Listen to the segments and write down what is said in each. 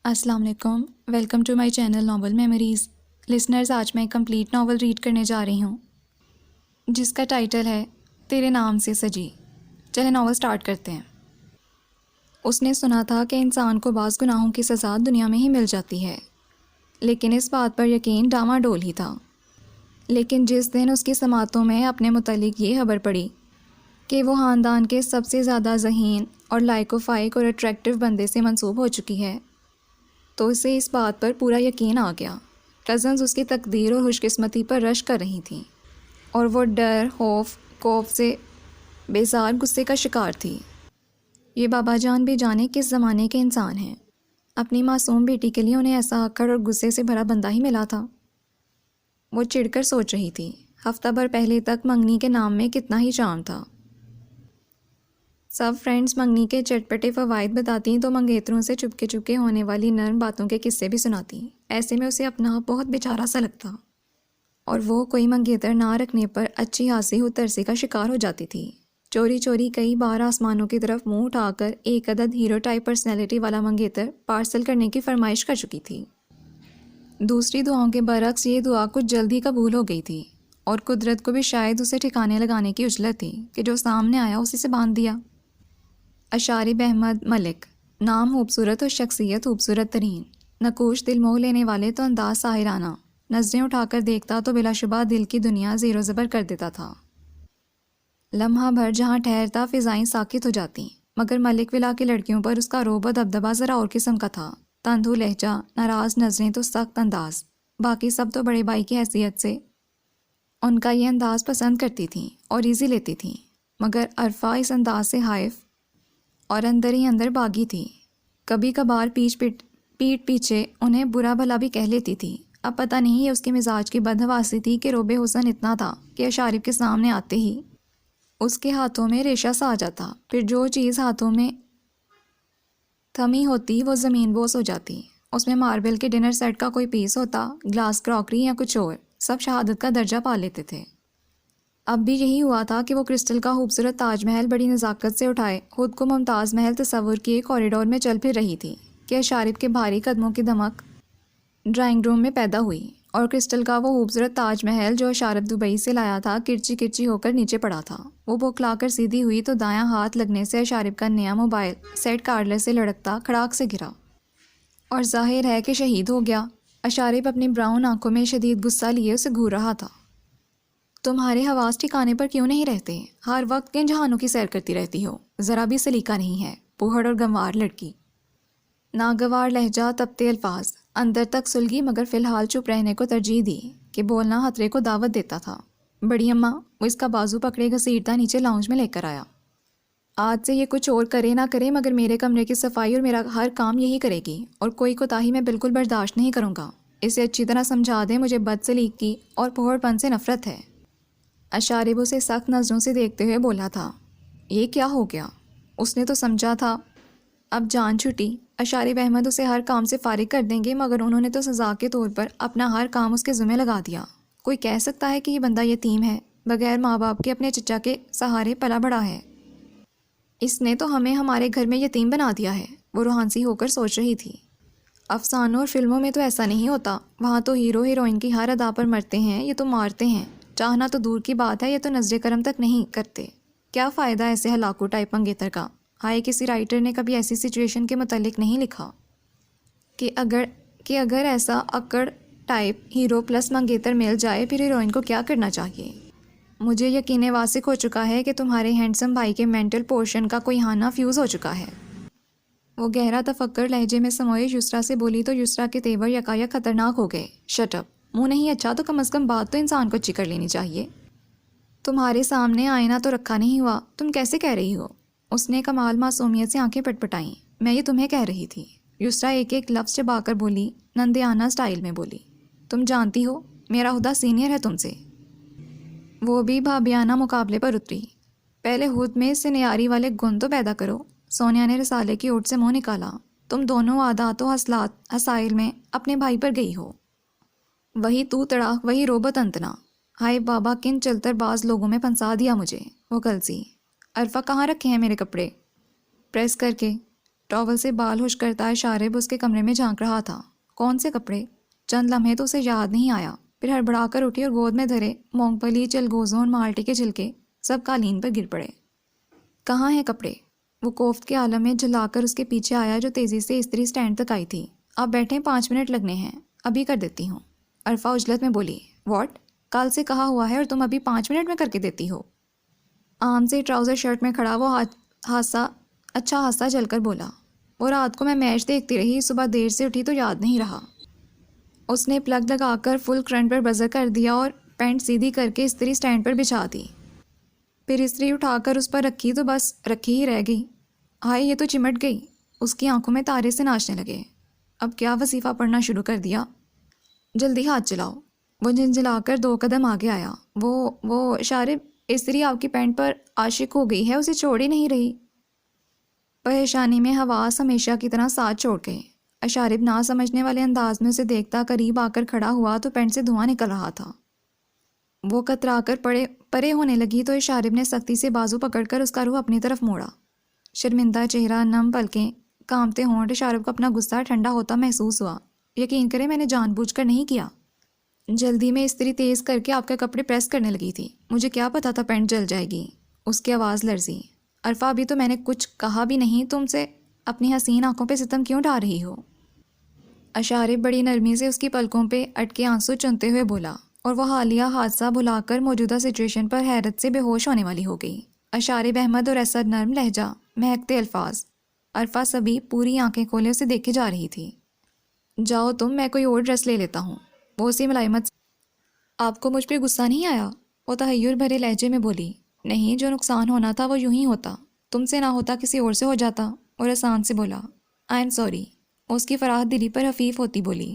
السلام علیکم، welcome to my channel novel memories. Listeners, آج میں ایک کمپلیٹ ناول ریڈ کرنے جا رہی ہوں جس کا ٹائٹل ہے تیرے نام سے سجی۔ چلے ناول سٹارٹ کرتے ہیں۔ اس نے سنا تھا کہ انسان کو بعض گناہوں کی سزا دنیا میں ہی مل جاتی ہے، لیکن اس بات پر یقین ڈاماڈول ہی تھا۔ لیکن جس دن اس کی سماعتوں میں اپنے متعلق یہ خبر پڑی کہ وہ خاندان کے سب سے زیادہ ذہین اور لائق و فائق اور اٹریکٹیو بندے سے منسوب ہو چکی ہے تو اسے اس بات پر پورا یقین آ گیا۔ کزنز اس کی تقدیر اور خوش قسمتی پر رشک کر رہی تھیں اور وہ ڈر، خوف سے بیزار غصے کا شکار تھی۔ یہ بابا جان بھی جانے کس زمانے کے انسان ہیں، اپنی معصوم بیٹی کے لیے انہیں ایسا آکڑ اور غصے سے بھرا بندہ ہی ملا تھا۔ وہ چڑھ کر سوچ رہی تھی، ہفتہ بھر پہلے تک منگنی کے نام میں کتنا ہی چارم تھا۔ سب فرینڈز منگنی کے چٹپٹے فوائد بتاتی تو منگیتروں سے چپکے چپکے ہونے والی نرم باتوں کے قصے بھی سناتی۔ ایسے میں اسے اپنا آپ بہت بیچارہ سا لگتا اور وہ کوئی منگیتر نہ رکھنے پر اچھی خاصی ہو ترسی کا شکار ہو جاتی تھی۔ چوری چوری کئی بار آسمانوں کی طرف منہ اٹھا کر ایک عدد ہیرو ٹائپ پرسنالٹی والا منگیتر پارسل کرنے کی فرمائش کر چکی تھی۔ دوسری دعاؤں کے برعکس یہ دعا کچھ جلد ہی قبول ہو گئی تھی اور قدرت کو بھی شاید اسے ٹھکانے لگانے کی عجلت تھی کہ جو سامنے آیا اسی سے باندھ دیا۔ اشارب احمد ملک، نام خوبصورت اور شخصیت خوبصورت ترین، نقوش دل موہ لینے والے تو انداز ساحرانہ، نظریں اٹھا کر دیکھتا تو بلا شبہ دل کی دنیا زیر و زبر کر دیتا تھا۔ لمحہ بھر جہاں ٹھہرتا فضائیں ساکت ہو جاتیں، مگر ملک ولا کی لڑکیوں پر اس کا رعب و دبدبہ ذرا اور قسم کا تھا۔ تندو لہجہ، ناراض نظریں تو سخت انداز، باقی سب تو بڑے بھائی کی حیثیت سے ان کا یہ انداز پسند کرتی تھیں اور ایزی لیتی تھیں، مگر عرفہ اس انداز سے حائف اور اندر ہی اندر باغی تھی۔ کبھی کبھار پیٹھ پیچھے انہیں برا بھلا بھی کہہ لیتی تھی۔ اب پتہ نہیں یہ اس کے مزاج کی بدحواسی تھی کہ روب حسن اتنا تھا کہ اشارب کے سامنے آتے ہی اس کے ہاتھوں میں ریشہ سا آ جاتا، پھر جو چیز ہاتھوں میں تھمی ہوتی وہ زمین بوس ہو جاتی۔ اس میں ماربل کے ڈنر سیٹ کا کوئی پیس ہوتا، گلاس کراکری یا کچھ اور، سب شہادت کا درجہ پا لیتے تھے۔ اب بھی یہی ہوا تھا کہ وہ کرسٹل کا خوبصورت تاج محل بڑی نزاکت سے اٹھائے خود کو ممتاز محل تصور کیے کوریڈور میں چل پھر رہی تھی کہ اشارب کے بھاری قدموں کی دمک ڈرائنگ روم میں پیدا ہوئی اور کرسٹل کا وہ خوبصورت تاج محل جو اشارب دبئی سے لایا تھا کرچی کرچی ہو کر نیچے پڑا تھا۔ وہ بوکھلا کر سیدھی ہوئی تو دایاں ہاتھ لگنے سے اشارب کا نیا موبائل سیٹ کارڈر سے لڑکتا کھڑاک سے گرا اور ظاہر ہے کہ شہید ہو گیا۔ اشارب اپنی براؤن آنکھوں میں شدید غصہ لیے اسے گھور رہا تھا۔ تمہارے حواس ٹھکانے پر کیوں نہیں رہتے؟ ہر وقت کن جہانوں کی سیر کرتی رہتی ہو؟ ذرا بھی سلیقہ نہیں ہے، پوہڑ اور گنوار لڑکی۔ ناگوار لہجہ، تبتے الفاظ، اندر تک سلگی مگر فی الحال چپ رہنے کو ترجیح دی کہ بولنا خطرے کو دعوت دیتا تھا۔ بڑی اماں، وہ اس کا بازو پکڑے گھسیٹتا نیچے لاؤنج میں لے کر آیا۔ آج سے یہ کچھ اور کرے نہ کرے مگر میرے کمرے کی صفائی اور میرا ہر کام یہی کرے گی اور کوئی کوتاہی میں بالکل برداشت نہیں کروں گا۔ اسے اچھی طرح سمجھا دیں مجھے بد سلیقی اور پوہڑ پن سے نفرت ہے۔ اشارب اسے سخت نظروں سے دیکھتے ہوئے بولا تھا۔ یہ کیا ہو گیا؟ اس نے تو سمجھا تھا اب جان چھٹی، اشارب احمد اسے ہر کام سے فارغ کر دیں گے، مگر انہوں نے تو سزا کے طور پر اپنا ہر کام اس کے ذمہ لگا دیا۔ کوئی کہہ سکتا ہے کہ یہ بندہ یتیم ہے، بغیر ماں باپ کے اپنے چچا کے سہارے پلا بڑا ہے؟ اس نے تو ہمیں ہمارے گھر میں یتیم بنا دیا ہے، وہ روحانسی ہو کر سوچ رہی تھی۔ افسانوں اور فلموں میں تو ایسا نہیں ہوتا، وہاں تو ہیرو ہیروئن کی ہر ادا پر مرتے ہیں، یہ تو مارتے ہیں۔ چاہنا تو دور کی بات ہے، یہ تو نظر کرم تک نہیں کرتے۔ کیا فائدہ ایسے ہلاکو ٹائپ منگیتر کا؟ ہائے کسی رائٹر نے کبھی ایسی سچویشن کے متعلق نہیں لکھا کہ اگر ایسا اکڑ ٹائپ ہیرو پلس منگیتر مل جائے پھر ہیروئن کو کیا کرنا چاہیے؟ مجھے یقین واثق ہو چکا ہے کہ تمہارے ہینڈسم بھائی کے مینٹل پورشن کا کوئی ہانہ فیوز ہو چکا ہے۔ وہ گہرا تفکر لہجے میں سموئے یسرا سے بولی تو یسرا کے تیور یکایک خطرناک ہو گئے۔ شٹ اپ، منہ نہیں اچھا تو کم از کم بات تو انسان کو اچھی کر لینی چاہیے۔ تمہارے سامنے آئینہ تو رکھا نہیں ہوا، تم کیسے کہہ رہی ہو؟ اس نے کمال معصومیت سے آنکھیں پٹ پٹائیں۔ میں یہ تمہیں کہہ رہی تھی، یسرا ایک ایک لفظ چبا کر بولی، نندیانہ سٹائل میں بولی۔ تم جانتی ہو میرا عہدہ سینئر ہے تم سے۔ وہ بھی بھابیانہ مقابلے پر اتری۔ پہلے خود میں سینیاری والے گن تو پیدا کرو۔ سونیا نے رسالے کی اوٹ سے منہ نکالا۔ تم دونوں عادات و حصلات حسائل میں اپنے بھائی پر گئی ہو، وہی تو تڑاک، وہی روبت انتنا۔ ہائے بابا، کن چلتر باز لوگوں میں پھنسا دیا مجھے۔ وہ کلسی، عرفہ کہاں رکھے ہیں میرے کپڑے؟ پریس کر کے ٹاول سے بال ہوش کرتا ہے شارب اس کے کمرے میں جھانک رہا تھا۔ کون سے کپڑے؟ چند لمحے تو اسے یاد نہیں آیا، پھر ہڑبڑا کر اٹھی اور گود میں دھرے مونگ پھلی، چلگوزوں اور مالٹی کے چھلکے سب قالین پر گر پڑے۔ کہاں ہیں کپڑے؟ وہ کوفت کے عالم میں جھلا کر اس کے پیچھے آیا جو تیزی سے استری سٹینڈ تک آئی تھی۔ آپ بیٹھیں، 5 منٹ لگنے ہیں، ابھی کر دیتی ہوں۔ عرفہ عجلت میں بولی، واٹ؟ کل سے کہا ہوا ہے اور تم ابھی 5 منٹ میں کر کے دیتی ہو؟ آم سے ٹراؤزر شرٹ میں کھڑا وہ ہاسا جل کر بولا، وہ رات کو میں میچ دیکھتی رہی، صبح دیر سے اٹھی تو یاد نہیں رہا۔ اس نے پلگ لگا کر فل کرنٹ پر بزر کر دیا اور پینٹ سیدھی کر کے استری سٹینڈ پر بچھا دی، پھر استری اٹھا کر اس پر رکھی تو بس رکھی ہی رہ گئی۔ ہائے، یہ تو چمٹ گئی۔ اس کی آنکھوں میں تارے سے ناچنے لگے۔ اب کیا وظیفہ پڑھنا شروع کر دیا؟ جلدی ہاتھ چلاؤ۔ وہ جھنجھلا کر 2 قدم آگے آیا۔ وہ شارب، استری آپ کی پینٹ پر عاشق ہو گئی ہے، اسے چھوڑ ہی نہیں رہی۔ پریشانی میں حواس ہمیشہ کی طرح ساتھ چھوڑ گئے۔ اشارب نہ سمجھنے والے انداز میں اسے دیکھتا قریب آ کر کھڑا ہوا تو پینٹ سے دھواں نکل رہا تھا۔ وہ کترا کر پرے ہونے لگی تو اشارب نے سختی سے بازو پکڑ کر اس کا روح اپنی طرف موڑا۔ شرمندہ چہرہ، نم پلکیں، کانپتے ہونٹ، اشارب کو اپنا غصہ ٹھنڈا ہوتا محسوس ہوا۔ یقین کریں میں نے جان بوجھ کر نہیں کیا۔ جلدی میں استری تیز کر کے آپ کے کپڑے پریس کرنے لگی تھی، مجھے کیا پتا تھا پینٹ جل جائے گی۔ اس کی آواز لرزی۔ عرفہ، ابھی تو میں نے کچھ کہا بھی نہیں، تم سے اپنی حسین آنکھوں پہ ستم کیوں ڈال رہی ہو؟ اشارب بڑی نرمی سے اس کی پلکوں پہ اٹکے آنسو چنتے ہوئے بولا، اور وہ حالیہ حادثہ بھلا کر موجودہ سچویشن پر حیرت سے بے ہوش ہونے والی ہو گئی۔ اشارب احمد اور اسد نرم لہجہ، مہکتے الفاظ۔ عرفہ سبھی پوری آنکھیں کھولے اسے دیکھے جا رہی تھی۔ جاؤ تم، میں کوئی اور ڈریس لے لیتا ہوں۔ وہ اسی ملائمت سے، آپ کو مجھ پہ غصہ نہیں آیا؟ وہ تحیر بھرے لہجے میں بولی، نہیں، جو نقصان ہونا تھا وہ یوں ہی ہوتا، تم سے نہ ہوتا کسی اور سے ہو جاتا۔ اور آسان سے بولا، آئی ایم سوری۔ اس کی فراخ دلی پر حفیف ہوتی بولی،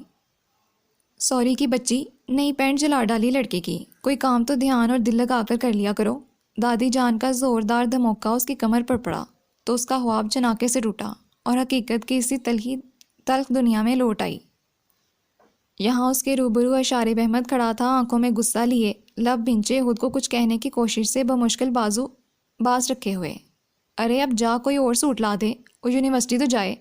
سوری کی بچی، نئی پینٹ جلا ڈالی لڑکے کی، کوئی کام تو دھیان اور دل لگا کر لیا کرو۔ دادی جان کا زوردار دھموکہ اس کی کمر پر پڑا تو اس کا خواب چناکے سے ٹوٹا اور حقیقت کی اسی تلخ دنیا میں لوٹ آئی۔ یہاں اس کے روبرو اشارب احمد کھڑا تھا، آنکھوں میں غصہ لیے، لب بھنچے، خود کو کچھ کہنے کی کوشش سے بمشکل بازو باز رکھے ہوئے۔ ارے اب جا، کوئی اور سوٹ لا دے، وہ یونیورسٹی تو جائے۔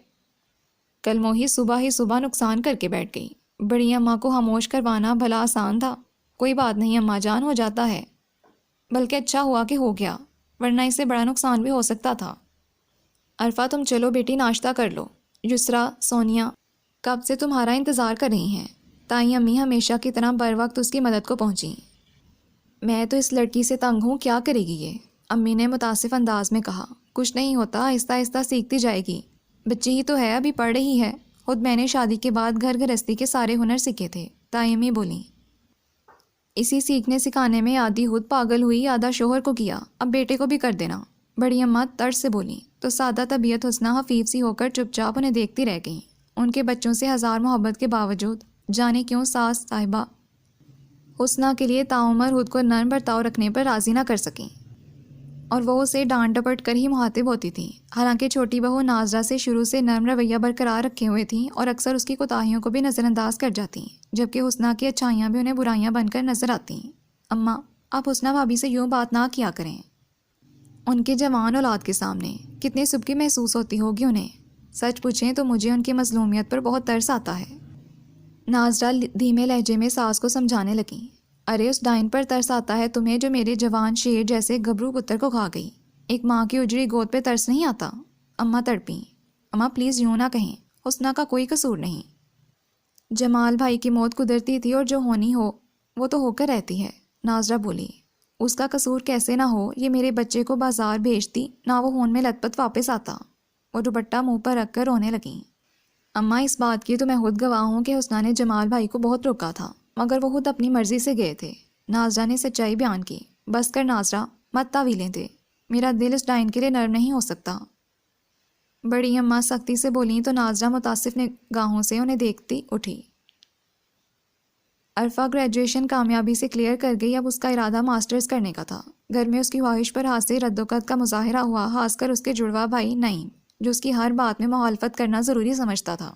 کل موہی صبح نقصان کر کے بیٹھ گئی۔ بڑی اماں کو خاموش کروانا بھلا آسان تھا؟ کوئی بات نہیں اماں جان، ہو جاتا ہے، بلکہ اچھا ہوا کہ ہو گیا، ورنہ اس سے بڑا نقصان بھی ہو سکتا تھا۔ عرفہ تم چلو بیٹی، ناشتہ کر لو۔ یسرا، سونیا کب سے تمہارا انتظار کر رہی ہیں۔ تائیں امی ہمیشہ کی طرح بر وقت اس کی مدد کو پہنچیں۔ میں تو اس لڑکی سے تنگ ہوں، کیا کرے گی یہ؟ امی نے متاسف انداز میں کہا۔ کچھ نہیں ہوتا، آہستہ آہستہ سیکھتی جائے گی، بچی ہی تو ہے، ابھی پڑھ رہی ہے۔ خود میں نے شادی کے بعد گھر گھرستی کے سارے ہنر سیکھے تھے، تائیں امی بولیں۔ اسی سیکھنے سکھانے میں آدھی خود پاگل ہوئی، آدھا شوہر کو کیا، اب بیٹے کو بھی کر دینا۔ بڑی اماں طرز سے بولیں تو سادہ طبیعت حسنہ حفیظ سی ہو کر چپ چاپ انہیں دیکھتی رہ گئیں۔ ان کے بچوں سے ہزار محبت کے باوجود جانے کیوں ساس صاحبہ حسنہ کے لیے تاعمر خود کو نرم برتاؤ رکھنے پر راضی نہ کر سکیں، اور وہ اسے ڈانٹ ڈپٹ کر ہی مخاطب ہوتی تھیں۔ حالانکہ چھوٹی بہو ناظرہ سے شروع سے نرم رویہ برقرار رکھے ہوئے تھیں اور اکثر اس کی کوتاہیوں کو بھی نظر انداز کر جاتی، جبکہ حسنہ کی اچھائیاں بھی انہیں برائیاں بن کر نظر آتی۔ اماں، آپ حسنہ بھابھی سے یوں بات نہ کیا کریں، ان کے جوان اولاد کے سامنے کتنی سبکی محسوس ہوتی ہوگی انہیں۔ سچ پوچھیں تو مجھے ان کی مظلومیت پر بہت ترس آتا ہے۔ ناظرہ دھیمے لہجے میں ساس کو سمجھانے لگیں۔ ارے اس ڈائن پر ترس آتا ہے تمہیں جو میرے جوان شیر جیسے گبرو پتر کو کھا گئی، ایک ماں کی اجڑی گود پہ ترس نہیں آتا؟ اماں تڑپیں۔ اماں پلیز یوں نہ کہیں، حسنہ کا کوئی قصور نہیں۔ جمال بھائی کی موت قدرتی تھی اور جو ہونی ہو وہ تو ہو کر رہتی ہے، ناظرہ بولی۔ اس کا قصور کیسے نہ ہو، یہ میرے بچے کو بازار بھیجتی نہ وہ ہون میں لت پت واپس آتا۔ وہ دوپٹہ منہ پر رکھ کر رونے لگیں۔ اماں اس بات کی تو میں خود گواہ ہوں کہ حسنہ نے جمال بھائی کو بہت روکا تھا، مگر وہ خود اپنی مرضی سے گئے تھے۔ ناظرہ نے سچائی بیان کی۔ بس کر ناظرہ، مت تاویلیں دے، میرا دل اس ڈائن کے لیے نرم نہیں ہو سکتا۔ بڑی اماں سختی سے بولیں تو ناظرہ متاسف نگاہوں سے انہیں دیکھتی اٹھی۔ عرفہ گریجویشن کامیابی سے کلیئر کر گئی، اب اس کا ارادہ ماسٹرز کرنے کا تھا۔ گھر میں اس کی خواہش پر ہاتھ سے رد و قد کا مظاہرہ ہوا، خاص کر اس کے جڑواں بھائی نعیم، جو اس کی ہر بات میں مخالفت کرنا ضروری سمجھتا تھا۔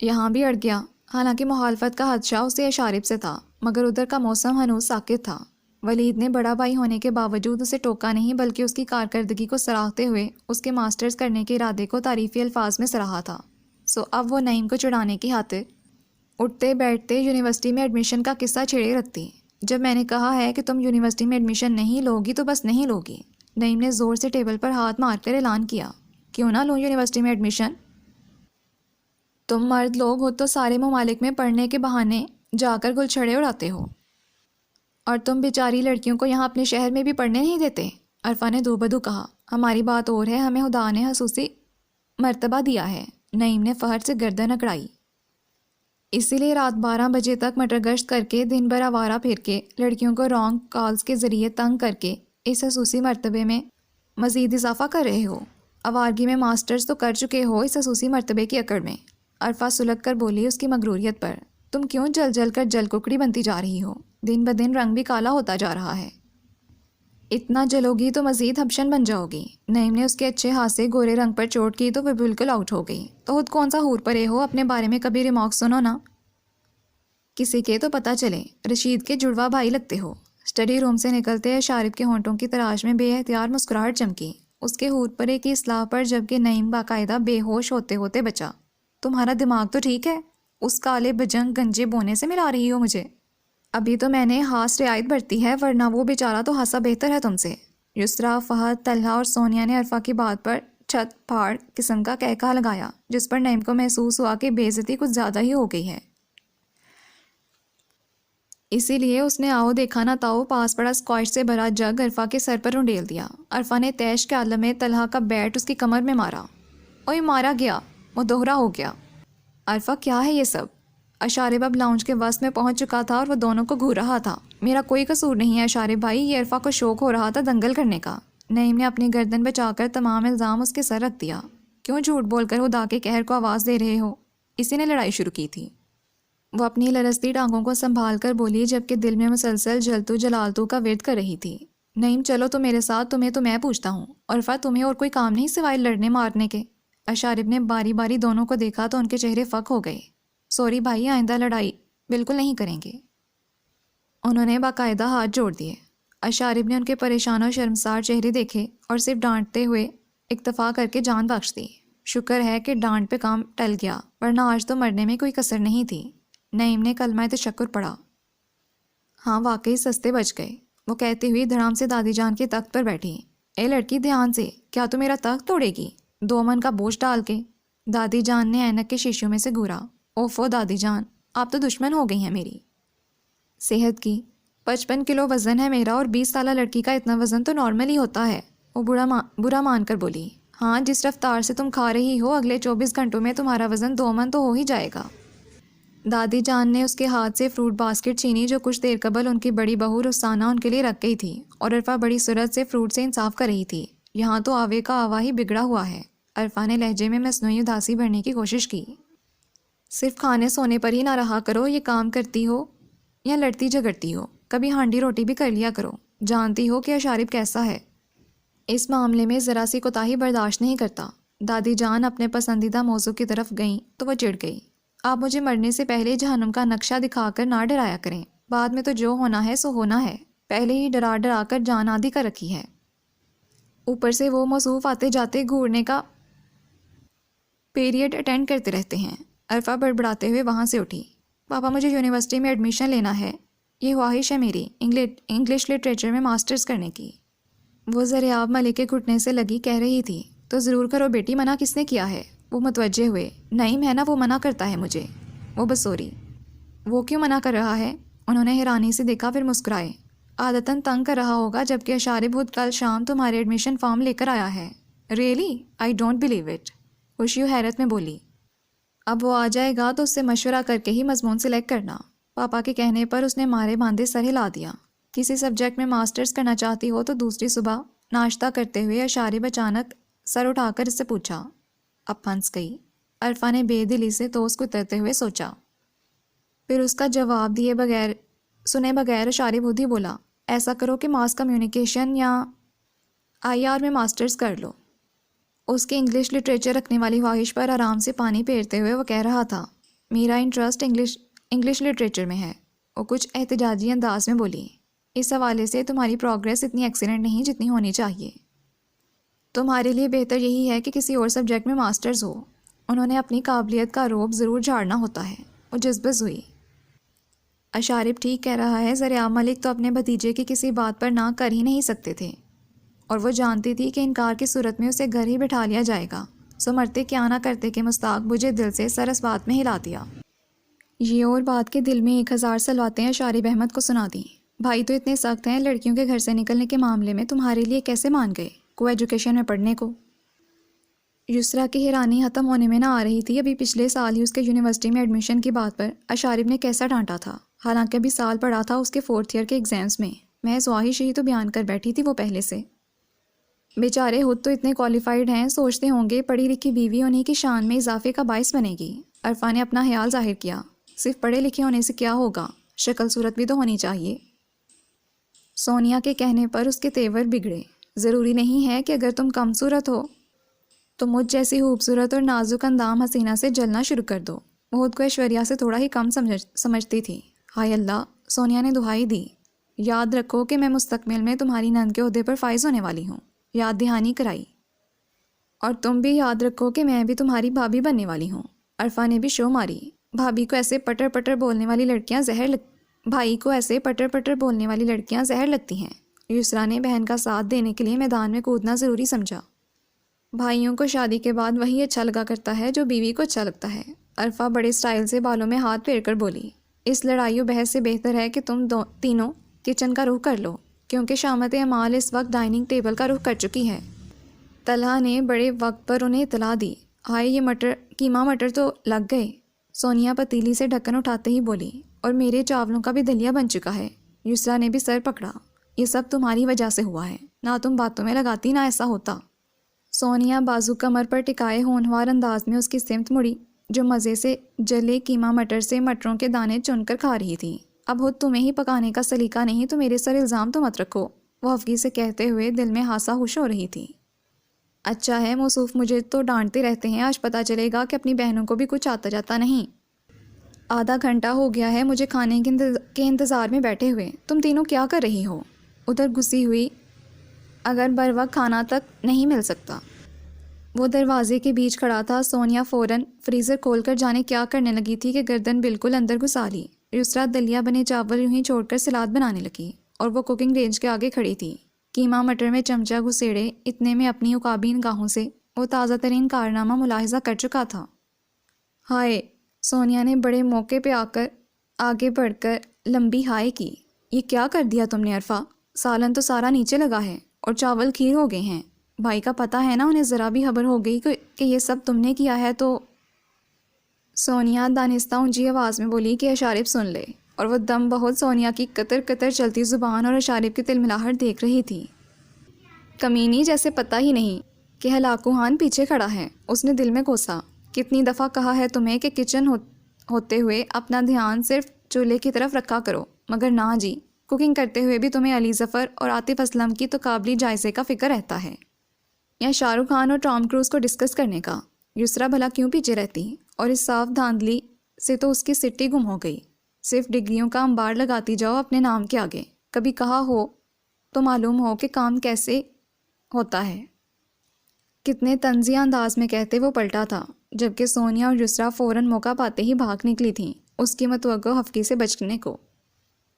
یہاں بھی اڑ گیا، حالانکہ مخالفت کا خدشہ اسے اشارب سے تھا، مگر ادھر کا موسم ہنوز ساکت تھا۔ ولید نے بڑا بھائی ہونے کے باوجود اسے ٹوکا نہیں بلکہ اس کی کارکردگی کو سراہتے ہوئے اس کے ماسٹرز کرنے کے ارادے کو تعریفی الفاظ میں سراہا تھا۔ اب وہ نعیم کو چڑھانے کی خاطر اٹھتے بیٹھتے یونیورسٹی میں ایڈمیشن کا قصہ چھیڑے رکھتی۔ جب میں نے کہا ہے کہ تم یونیورسٹی میں ایڈمیشن نہیں لوگی تو بس نہیں لوگی۔ نعیم نے زور سے ٹیبل پر ہاتھ مار کر اعلان کیا۔ کیوں نہ لوں یونیورسٹی میں ایڈمیشن؟ تم مرد لوگ ہو تو سارے ممالک میں پڑھنے کے بہانے جا کر گلچھڑے اڑاتے ہو، اور تم بیچاری لڑکیوں کو یہاں اپنے شہر میں بھی پڑھنے نہیں دیتے۔ عرفا نے دو بدو کہا۔ ہماری بات اور ہے، ہمیں خدا نے خصوصی مرتبہ دیا ہے۔ نعیم نے فخر سے گردن اکڑائی۔ اسی لیے رات 12 بجے تک مٹر گشت کر کے دن بھر آوارہ پھر کے لڑکیوں کو رانگ کالز کے ذریعے تنگ کر کے اس خصوصی مرتبے میں مزید اضافہ کر رہے ہو۔ آوارگی میں ماسٹرز تو کر چکے ہو، اس خصوصی مرتبے کی اکڑ میں۔ عرفا سلگ کر بولی اس کی مغروریت پر۔ تم کیوں جل جل کر جل ککڑی بنتی جا رہی ہو؟ دن بدن رنگ بھی کالا ہوتا جا رہا ہے۔ اتنا جلو گی تو مزید ہبشن بن جاؤ گی۔ نعیم نے اس کے اچھے ہاتھ سے گورے رنگ پر چوٹ کی تو وہ بالکل آؤٹ ہو گئی۔ تو خود کون سا حور پرے ہو، اپنے بارے میں کبھی ریمارک سنو نا کسی کے تو پتہ چلے۔ رشید کے جڑوا بھائی لگتے ہو۔ اسٹڈی روم سے نکلتے شارب کے ہونٹوں کی تراش میں بے اختیار مسکراہٹ چمکی۔ اس کے حور پرے کی اصلاح پر جبکہ نعیم باقاعدہ بے ہوش ہوتے ہوتے بچا۔ تمہارا دماغ تو ٹھیک ہے؟ اس کالے بجنگ گنجے بونے سے ملا رہی ہو مجھے؟ ابھی تو میں نے خاص رعایت برتی ہے، ورنہ وہ بیچارہ تو خاصا بہتر ہے تم سے۔ یسریٰ، فہد، طلحہ اور سونیا نے عرفا کی بات پر چھت پھاڑ قسم کا کہکا لگایا، جس پر نعیم کو محسوس ہوا کہ بے عزتی کچھ زیادہ ہی ہو گئی ہے۔ اسی لیے اس نے آؤ دیکھا نہ تاؤ پاس پڑا اسکواش سے بھرا جگ عرفا کے سر پر انڈیل دیا۔ عرفا نے تیش کے عالم میں طلحہ کا بیٹ اس کی کمر میں مارا۔ اوئے مارا گیا، وہ دوہرا ہو گیا۔ عرفا کیا ہے یہ سب؟ اشارب اب لاؤنج کے وسط میں پہنچ چکا تھا اور وہ دونوں کو گھور رہا تھا۔ میرا کوئی قصور نہیں ہے اشارب بھائی، یہ عرفا کو شوق ہو رہا تھا دنگل کرنے کا۔ نعیم نے اپنی گردن بچا کر تمام الزام اس کے سر رکھ دیا۔ کیوں جھوٹ بول کر خدا کے قہر کو آواز دے رہے ہو؟ اسی نے لڑائی شروع کی تھی۔ وہ اپنی لرزتی ٹانگوں کو سنبھال کر بولی جبکہ دل میں مسلسل جلتو جلالتو کا ورد کر رہی تھی۔ نعیم چلو تو میرے ساتھ، تمہیں تو میں پوچھتا ہوں۔ عرفا تمہیں اور کوئی کام نہیں سوائے لڑنے مارنے کے؟ اشارب نے باری باری دونوں کو دیکھا تو ان کے چہرے فک ہو گئے۔ سوری بھائی، آئندہ لڑائی بالکل نہیں کریں گے۔ انہوں نے باقاعدہ ہاتھ جوڑ دیے۔ اشارب نے ان کے پریشان و شرمسار چہرے دیکھے اور صرف ڈانٹتے ہوئے اکتفا کر کے جان بخش دی۔ شکر ہے کہ ڈانٹ پہ کام ٹل گیا، ورنہ آج تو مرنے میں کوئی کسر نہیں تھی۔ نعیم نے کلمہ تشکر پڑھا۔ ہاں واقعی سستے بچ گئے، وہ کہتی ہوئی دھڑام سے دادی جان کے تخت پر بیٹھی۔ اے لڑکی دھیان سے، کیا تو میرا تخت توڑے گی؟ 2 من کا بوجھ ڈال کے۔ دادی جان نے اینک کے شیشوں میں سے گھورا۔ اوفو دادی جان، آپ تو دشمن ہو گئی ہیں میری صحت کی۔ 55 کلو وزن ہے میرا، اور 20 سالہ لڑکی کا اتنا وزن تو نارمل ہی ہوتا ہے۔ وہ برا مان کر بولی۔ ہاں جس رفتار سے تم کھا رہی ہو، اگلے 24 گھنٹوں میں تمہارا وزن 2 من تو ہو ہی جائے گا۔ دادی جان نے اس کے ہاتھ سے فروٹ باسکٹ چھینی جو کچھ دیر قبل ان کی بڑی بہو رخسانہ ان کے لیے رکھ گئی تھی، اور عرفا بڑی سرعت سے فروٹ سے انصاف کر رہی تھی۔ یہاں تو آوے کا آوا ہی بگڑا ہوا ہے۔ عرفا نے لہجے میں مصنوعی اداسی بھرنے کی کوشش کی۔ صرف کھانے سونے پر ہی نہ رہا کرو، یہ کام کرتی ہو یا لڑتی جھگڑتی ہو، کبھی ہانڈی روٹی بھی کر لیا کرو۔ جانتی ہو کہ اشارب کیسا ہے، اس معاملے میں ذرا سی کوتاہی برداشت نہیں کرتا۔ دادی جان اپنے پسندیدہ موضوع کی طرف گئیں تو وہ چڑ گئی۔ آپ مجھے مرنے سے پہلے جہنم کا نقشہ دکھا کر نہ ڈرایا کریں، بعد میں تو جو ہونا ہے سو ہونا ہے، پہلے ہی ڈرا ڈرا کر جان آدھی کر رکھی ہے۔ اوپر سے وہ موصوف آتے جاتے گھورنے کا پیریڈ اٹینڈ کرتے رہتے ہیں۔ عرفا بڑبڑاتے ہوئے وہاں سے اٹھی۔ پاپا مجھے یونیورسٹی میں ایڈمیشن لینا ہے، یہ خواہش ہے میری انگلش لٹریچر میں ماسٹرز کرنے کی۔ وہ زریاب ملک کے گھٹنے سے لگی کہہ رہی تھی۔ تو ضرور کرو بیٹی، منع کس نے کیا ہے؟ وہ متوجہ ہوئے۔ نعیم ہے نا، وہ منع کرتا ہے مجھے۔ وہ بسوری۔ وہ کیوں منع کر رہا ہے؟ انہوں نے حیرانی سے دیکھا پھر مسکرائے۔ عادتاً تنگ کر رہا ہوگا، جبکہ اشارب خود کل شام تمہارے ایڈمیشن فارم لے کر آیا ہے۔ Really? I don't believe it, خوشیو حیرت میں بولی۔ اب وہ آ جائے گا تو اس سے مشورہ کر کے ہی مضمون سلیکٹ کرنا۔ پاپا کے کہنے پر اس نے مارے باندھے سر ہلا دیا۔ کسی سبجیکٹ میں ماسٹرز کرنا چاہتی ہو تو دوسری صبح ناشتہ کرتے ہوئے اشارب اچانک سر اٹھا کر اس سے پوچھا۔ اب پھنس گئی، عرفا نے بے دلی سے توس کو اترتے ہوئے سوچا۔ پھر اس کا جواب دیے بغیر سنے بغیر اشارب خود ہی بولا، ایسا کرو کہ ماس کمیونیکیشن یا IR میں ماسٹرز کر لو۔ اس کی انگلش لٹریچر رکھنے والی خواہش پر آرام سے پانی پھیرتے ہوئے وہ کہہ رہا تھا، میرا انٹرسٹ انگلش لٹریچر میں ہے۔ وہ کچھ احتجاجی انداز میں بولی۔ اس حوالے سے تمہاری پروگریس اتنی ایکسیلنٹ نہیں جتنی ہونی چاہیے۔ تمہارے لیے بہتر یہی ہے کہ کسی اور سبجیکٹ میں ماسٹرز ہو۔ انہوں نے اپنی قابلیت کا روب ضرور جھاڑنا ہوتا ہے۔ وہ جذبز ہوئی۔ اشارب ٹھیک کہہ رہا ہے، ذریعہ ملک تو اپنے بھتیجے کی کسی بات پر نہ کر ہی نہیں سکتے تھے، اور وہ جانتی تھی کہ انکار کی صورت میں اسے گھر ہی بٹھا لیا جائے گا۔ سو مرتے کیا نہ کرتے کہ مستاق بجھے دل سے سر اس بات میں ہلا دیا۔ یہ اور بات کے دل میں 1000 سلواتیں اشارب احمد کو سنا دیں۔ بھائی تو اتنے سخت ہیں، لڑکیوں کے گھر سے نکلنے کے معاملے میں تمہارے لیے کیسے مان گئے کو ایجوکیشن میں پڑھنے کو؟ یسرا کی حیرانی ختم ہونے میں نہ آ رہی تھی۔ ابھی پچھلے سال ہی اس کے یونیورسٹی میں ایڈمیشن کی بات پر اشارب نے کیسا ڈانٹا تھا، حالانکہ ابھی سال پڑھا تھا اس کے 4th ایئر کے ایگزامز میں۔ محض واحش ہی تو بیان کر بیٹھی تھی وہ پہلے سے۔ بیچارے خود تو اتنے کوالیفائڈ ہیں، سوچتے ہوں گے پڑھی لکھی بیوی انہیں کی شان میں اضافے کا باعث بنے گی۔ عرفا نے اپنا خیال ظاہر کیا۔ صرف پڑھے لکھے ہونے سے کیا ہوگا، شکل صورت بھی تو ہونی چاہیے۔ سونیا کے کہنے پر اس کے تیور بگڑے۔ ضروری نہیں ہے کہ اگر تم کم صورت ہو تو مجھ جیسی خوبصورت اور نازک اندام حسینہ سے جلنا شروع کر دو۔ وہ خود کو ایشوریا سے تھوڑا ہی کم سمجھتی تھی۔ ہائے اللہ، سونیا نے دہائی دی، یاد رکھو کہ میں مستقبل میں تمہاری نند کے عہدے پر فائز ہونے والی ہوں۔ یاد دہانی کرائی۔ اور تم بھی یاد رکھو کہ میں بھی تمہاری بھابھی بننے والی ہوں۔ عرفا نے بھی شو ماری۔ بھابھی کو ایسے پٹر پٹر بولنے والی لڑکیاں بھائی کو ایسے پٹر پٹر بولنے والی لڑکیاں زہر لگتی ہیں۔ یسرا نے بہن کا ساتھ دینے کے لیے میدان میں کودنا ضروری سمجھا۔ بھائیوں کو شادی کے بعد وہی اچھا لگا کرتا ہے جو بیوی کو اچھا لگتا ہے۔ عرفا بڑے سٹائل سے بالوں میں ہاتھ پھیر کر بولی، اس لڑائی و بحث سے بہتر ہے کہ تم تینوں کچن کا رخ کر لو، کیونکہ شامت اعمال اس وقت ڈائننگ ٹیبل کا رخ کر چکی ہے۔ طلحہ نے بڑے وقت پر انہیں اطلاع دی۔ ہائے، یہ قیمہ مٹر تو لگ گئے۔ سونیا پتیلی سے ڈھکن اٹھاتے ہی بولی، اور میرے چاولوں کا بھی دلیا بن چکا ہے۔ یسرا نے بھی سر پکڑا۔ یہ سب تمہاری وجہ سے ہوا ہے، نہ تم باتوں میں لگاتی نہ ایسا ہوتا۔ سونیا بازو کمر پر ٹکائے ہونہار انداز میں اس کی سمت مڑی، جو مزے سے جلے قیمہ مٹر سے مٹروں کے دانے چن کر کھا رہی تھی۔ اب خود تمہیں ہی پکانے کا سلیقہ نہیں تو میرے سر الزام تو مت رکھو، وہ حفقی سے کہتے ہوئے دل میں ہاسا خوش ہو رہی تھی۔ اچھا ہے موصوف مجھے تو ڈانٹتے رہتے ہیں، آج پتہ چلے گا کہ اپنی بہنوں کو بھی کچھ آتا جاتا نہیں۔ آدھا گھنٹہ ہو گیا ہے مجھے کھانے کے انتظار میں بیٹھے ہوئے، تم تینوں کیا کر رہی ہو؟ ادھر گھسی ہوئی، اگر بر وقت کھانا تک نہیں مل سکتا۔ وہ دروازے کے بیچ کھڑا تھا۔ سونیا فوراً فریزر کھول کر جانے کیا کرنے لگی تھی کہ گردن بالکل اندر گھسا لی۔ یسرا دلیا بنے چاول یوں ہی چھوڑ کر سلاد بنانے لگی، اور وہ کوکنگ رینج کے آگے کھڑی تھی، قیمہ مٹر میں چمچہ گھسیڑے اتنے میں اپنی عقابی نگاہوں سے وہ تازہ ترین کارنامہ ملاحظہ کر چکا تھا۔ ہائے، سونیا نے بڑے موقع پہ آگے بڑھ کر لمبی ہائے کی۔ یہ کیا کر دیا تم نے عرفا؟ سالن تو سارا نیچے لگا ہے اور چاول کھیر ہو گئے ہیں۔ بھائی کا پتہ ہے نا، انہیں ذرا بھی خبر ہو گئی کہ یہ سب تم نے کیا ہے تو… سونیا دانستہ اونچی آواز میں بولی کہ اشارب سن لے، اور وہ دم بہت سونیا کی قطر قطر چلتی زبان اور اشارب کی تلملاہٹ دیکھ رہی تھی۔ کمینی، جیسے پتہ ہی نہیں کہ ہلاکو خان پیچھے کھڑا ہے، اس نے دل میں کوسا۔ کتنی دفعہ کہا ہے تمہیں کہ کچن ہوتے ہوئے اپنا دھیان صرف چولہے کی طرف رکھا کرو، مگر نہ جی، کوکنگ کرتے ہوئے بھی تمہیں علی ظفر اور عاطف اسلم کی تو قابلی جائزے کا فکر رہتا ہے، یا شاہ رخ خان اور ٹام کروز کو ڈسکس کرنے کا۔ یسرا بھلا کیوں پیچھے رہتی؟ اور اس صاف دھاندلی سے تو اس کی سٹی گم ہو گئی۔ صرف ڈگریوں کا انبار لگاتی جاؤ اپنے نام کے آگے، کبھی کہا ہو تو معلوم ہو کہ کام کیسے ہوتا ہے۔ کتنے طنزیہ انداز میں کہتے وہ پلٹا تھا، جبکہ سونیا اور یسرا فوراً موقع پاتے ہی بھاگ نکلی تھیں اس کی متوقع حفقی سے بچنے کو۔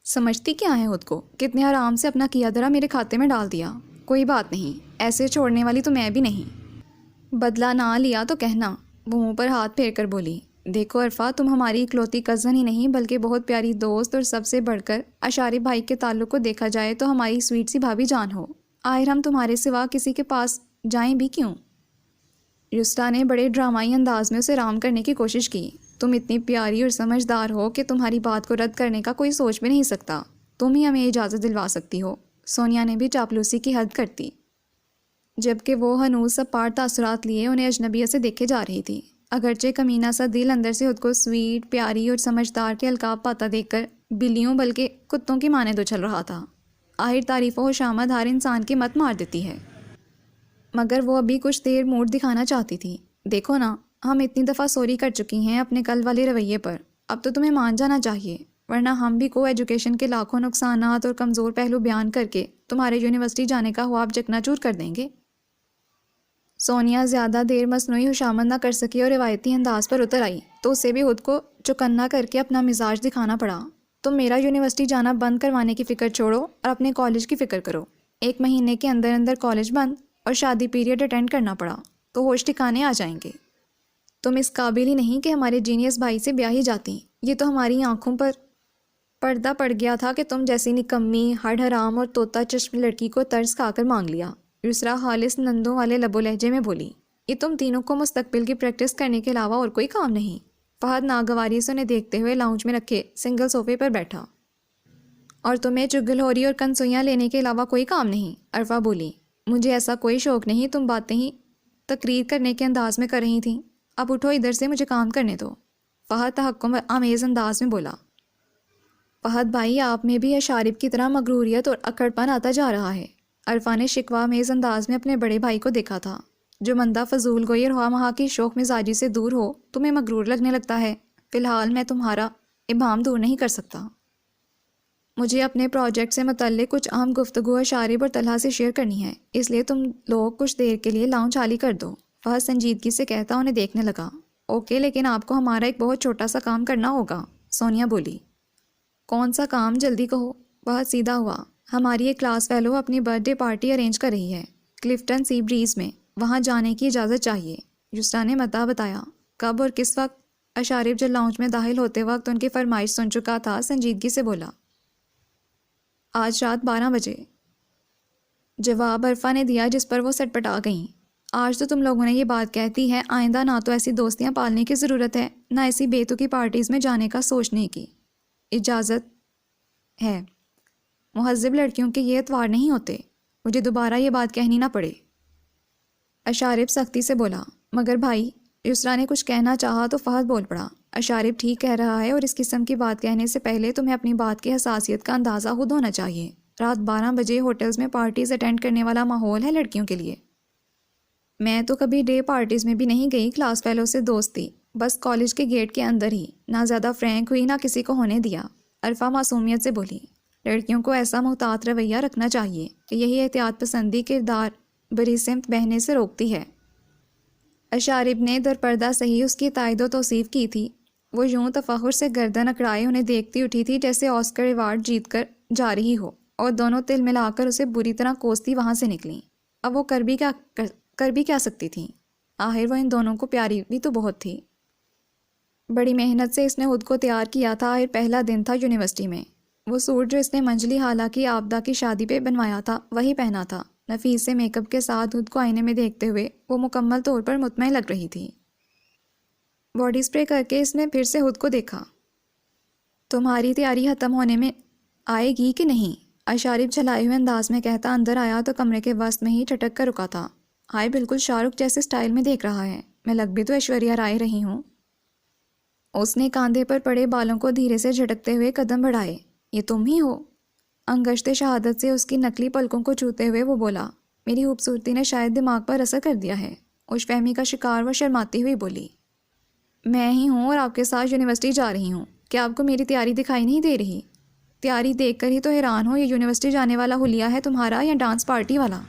سمجھتی کیا ہے خود کو؟ کتنے آرام سے اپنا کیا دھرا میرے کھاتے میں ڈال دیا۔ کوئی بات نہیں، ایسے چھوڑنے والی تو میں بھی نہیں۔ بدلہ نہ لیا تو کہنا، وہ منہ پر ہاتھ پھیر کر بولی۔ دیکھو عرفا، تم ہماری اکلوتی کزن ہی نہیں بلکہ بہت پیاری دوست، اور سب سے بڑھ کر اشارب بھائی کے تعلق کو دیکھا جائے تو ہماری سویٹ سی بھابھی جان ہو۔ آخر ہم تمہارے سوا کسی کے پاس جائیں بھی کیوں؟ یسرا نے بڑے ڈرامائی انداز میں اسے رام کرنے کی کوشش کی۔ تم اتنی پیاری اور سمجھدار ہو کہ تمہاری بات کو رد کرنے کا کوئی سوچ بھی نہیں سکتا، تم ہی ہمیں اجازت دلوا سکتی ہو۔ سونیا نے بھی چاپلوسی کی حد کرتی، جبکہ وہ ہنوز سب پار تاثرات لیے انہیں اجنبیت سے دیکھے جا رہی تھی۔ اگرچہ کمینہ سا دل اندر سے خود کو سویٹ، پیاری اور سمجھدار کے القاب پاتا دیکھ کر بلیوں بلکہ کتوں کی مانند اچھل رہا تھا۔ آخر تعریف و خوشامد ہر انسان کی مت مار دیتی ہے، مگر وہ ابھی کچھ دیر موڈ دکھانا چاہتی تھی۔ دیکھو نا، ہم اتنی دفعہ سوری کر چکی ہیں اپنے کل والے رویے پر، اب تو تمہیں مان جانا چاہیے، ورنہ ہم بھی کو ایجوکیشن کے لاکھوں نقصانات اور کمزور پہلو بیان کر کے تمہارے یونیورسٹی جانے کا خواب چکنا چور کر دیں گے۔ سونیا زیادہ دیر مصنوعی خوشامد نہ کر سکی اور روایتی انداز پر اتر آئی تو اسے بھی خود کو چوکنا کر کے اپنا مزاج دکھانا پڑا۔ تم میرا یونیورسٹی جانا بند کروانے کی فکر چھوڑو اور اپنے کالج کی فکر کرو۔ 1 مہینے کے اندر اندر کالج بند اور شادی پیریڈ اٹینڈ کرنا پڑا تو ہوش ٹھکانے آ جائیں گے۔ تم اس قابل ہی نہیں کہ ہمارے جینیس بھائی سے بیاہی جاتی۔ یہ تو ہماری آنکھوں پر پردہ پڑ گیا تھا کہ تم جیسی نکمی، ہڈ حرام اور طوطا چشم لڑکی کو طرز کھا کر مانگ لیا۔ یسرا خالص نندوں والے لب و لہجے میں بولی، یہ تم تینوں کو مستقبل کی پریکٹس کرنے کے علاوہ اور کوئی کام نہیں۔ فہد ناگواری سے انہیں دیکھتے ہوئے لاؤنج میں رکھے سنگل صوفے پر بیٹھا۔ اور تمہیں چگل ہوری اور کنسوئیاں لینے کے علاوہ کوئی کام نہیں، عرفہ بولی۔ مجھے ایسا کوئی شوق نہیں، تم باتیں ہی تقریر کرنے کے انداز میں کر رہی تھیں۔ اب اٹھو ادھر سے، مجھے کام کرنے دو، فہد تحکم آمیز انداز میں بولا۔ فہد بھائی، آپ میں بھی اشارب کی طرح مغروریت اور اکڑ پن آتا جا رہا ہے۔ عرفہ نے شکوہ آمیز انداز میں اپنے بڑے بھائی کو دیکھا تھا۔ جو مندہ فضول گوئی اور خواہ مخواہ کی شوق مزاجی سے دور ہو تمہیں مغرور لگنے لگتا ہے۔ فی الحال میں تمہارا ابہام دور نہیں کر سکتا۔ مجھے اپنے پروجیکٹ سے متعلق کچھ اہم گفتگو اشارب اور طلحہ سے شیئر کرنی ہے، اس لیے تم لوگ کچھ دیر کے لیے لاؤنج خالی کر دو، فہد سنجیدگی سے کہتا انہیں دیکھنے لگا۔ اوکے، لیکن آپ کو ہمارا ایک بہت چھوٹا سا کام کرنا ہوگا، سونیا بولی۔ کون سا کام؟ جلدی کہو۔ فہد سیدھا ہوا۔ ہماری ایک کلاس فیلو اپنی برتھ ڈے پارٹی ارینج کر رہی ہے کلفٹن سی بریز میں، وہاں جانے کی اجازت چاہیے۔ یسرا نے متا بتایا۔ کب اور کس وقت؟ اشارب جو لاؤنج میں داخل ہوتے وقت ان کی فرمائش سن چکا تھا سنجیدگی سے بولا۔ آج رات 12 بجے، جواب عرفہ نے دیا، جس پر وہ سٹپٹا گئیں۔ آج تو تم لوگوں نے یہ بات کہتی ہے، آئندہ نہ تو ایسی دوستیاں پالنے کی ضرورت ہے، نہ ایسی بے تکی پارٹیز میں جانے کا سوچنے کی اجازت ہے۔ مہذب لڑکیوں کے یہ اتوار نہیں ہوتے، مجھے دوبارہ یہ بات کہنی نہ پڑے، اشارب سختی سے بولا۔ مگر بھائی، یسرا نے کچھ کہنا چاہا تو فہد بول پڑا۔ اشارب ٹھیک کہہ رہا ہے، اور اس قسم کی بات کہنے سے پہلے تمہیں اپنی بات کی حساسیت کا اندازہ خود ہونا چاہیے۔ رات 12 بجے ہوٹلز میں پارٹیز اٹینڈ کرنے والا ماحول ہے لڑکیوں کے لیے۔ میں تو کبھی ڈے پارٹیز میں بھی نہیں گئی، کلاس فیلو سے دوستی بس کالج کے گیٹ کے اندر ہی، نہ زیادہ فرینک ہوئی نہ کسی کو ہونے دیا، عرفہ معصومیت سے بولی۔ لڑکیوں کو ایسا محتاط رویہ رکھنا چاہیے کہ یہی احتیاط پسندی کردار بری سمت بہنے سے روکتی ہے۔ اشارب نے درپردہ صحیح اس کی تائید و توصیف کی تھی۔ وہ یوں تفخر سے گردن اکڑائے انہیں دیکھتی اٹھی تھی جیسے آسکر ایوارڈ جیت کر جا رہی ہو، اور دونوں تل ملا کر اسے بری طرح کوستی وہاں سے نکلیں۔ اب وہ کر بھی کیا سکتی تھیں؟ آخر وہ ان دونوں کو پیاری بھی تو بہت تھی۔ بڑی محنت سے اس نے خود کو تیار کیا تھا۔ آخر پہلا دن تھا یونیورسٹی میں۔ وہ سوٹ جو اس نے منجلی حالہ کی آبدہ کی شادی پہ بنوایا تھا وہی پہنا تھا۔ نفیس سے میک اپ کے ساتھ خود کو آئینے میں دیکھتے ہوئے وہ مکمل طور پر مطمئن لگ رہی تھی۔ باڈی سپرے کر کے اس نے پھر سے خود کو دیکھا۔ تمہاری تیاری ختم ہونے میں آئے گی کہ نہیں؟ اشارب جھلائے ہوئے انداز میں کہتا اندر آیا تو کمرے کے وسط میں ہی ٹھٹک کر رکا تھا۔ ہائے، بالکل شاہ رخ جیسے سٹائل میں دیکھ رہا ہے، میں لگ بھی تو ایشوریا رائے رہی ہوں۔ اس نے کاندھے پر پڑے بالوں کو دھیرے سے جھٹکتے ہوئے قدم بڑھائے۔ یہ تم ہی ہو؟ انگشت شہادت سے اس کی نکلی پلکوں کو چھوتے ہوئے وہ بولا۔ میری خوبصورتی نے شاید دماغ پر اثر کر دیا ہے، خوش فہمی کا شکار وہ شرماتی ہوئی بولی۔ میں ہی ہوں اور آپ کے ساتھ یونیورسٹی جا رہی ہوں، کیا آپ کو میری تیاری دکھائی نہیں دے رہی؟ تیاری دیکھ کر ہی تو حیران ہو، یہ یونیورسٹی جانے والا حلیہ ہے تمہارا یا ڈانس پارٹی والا؟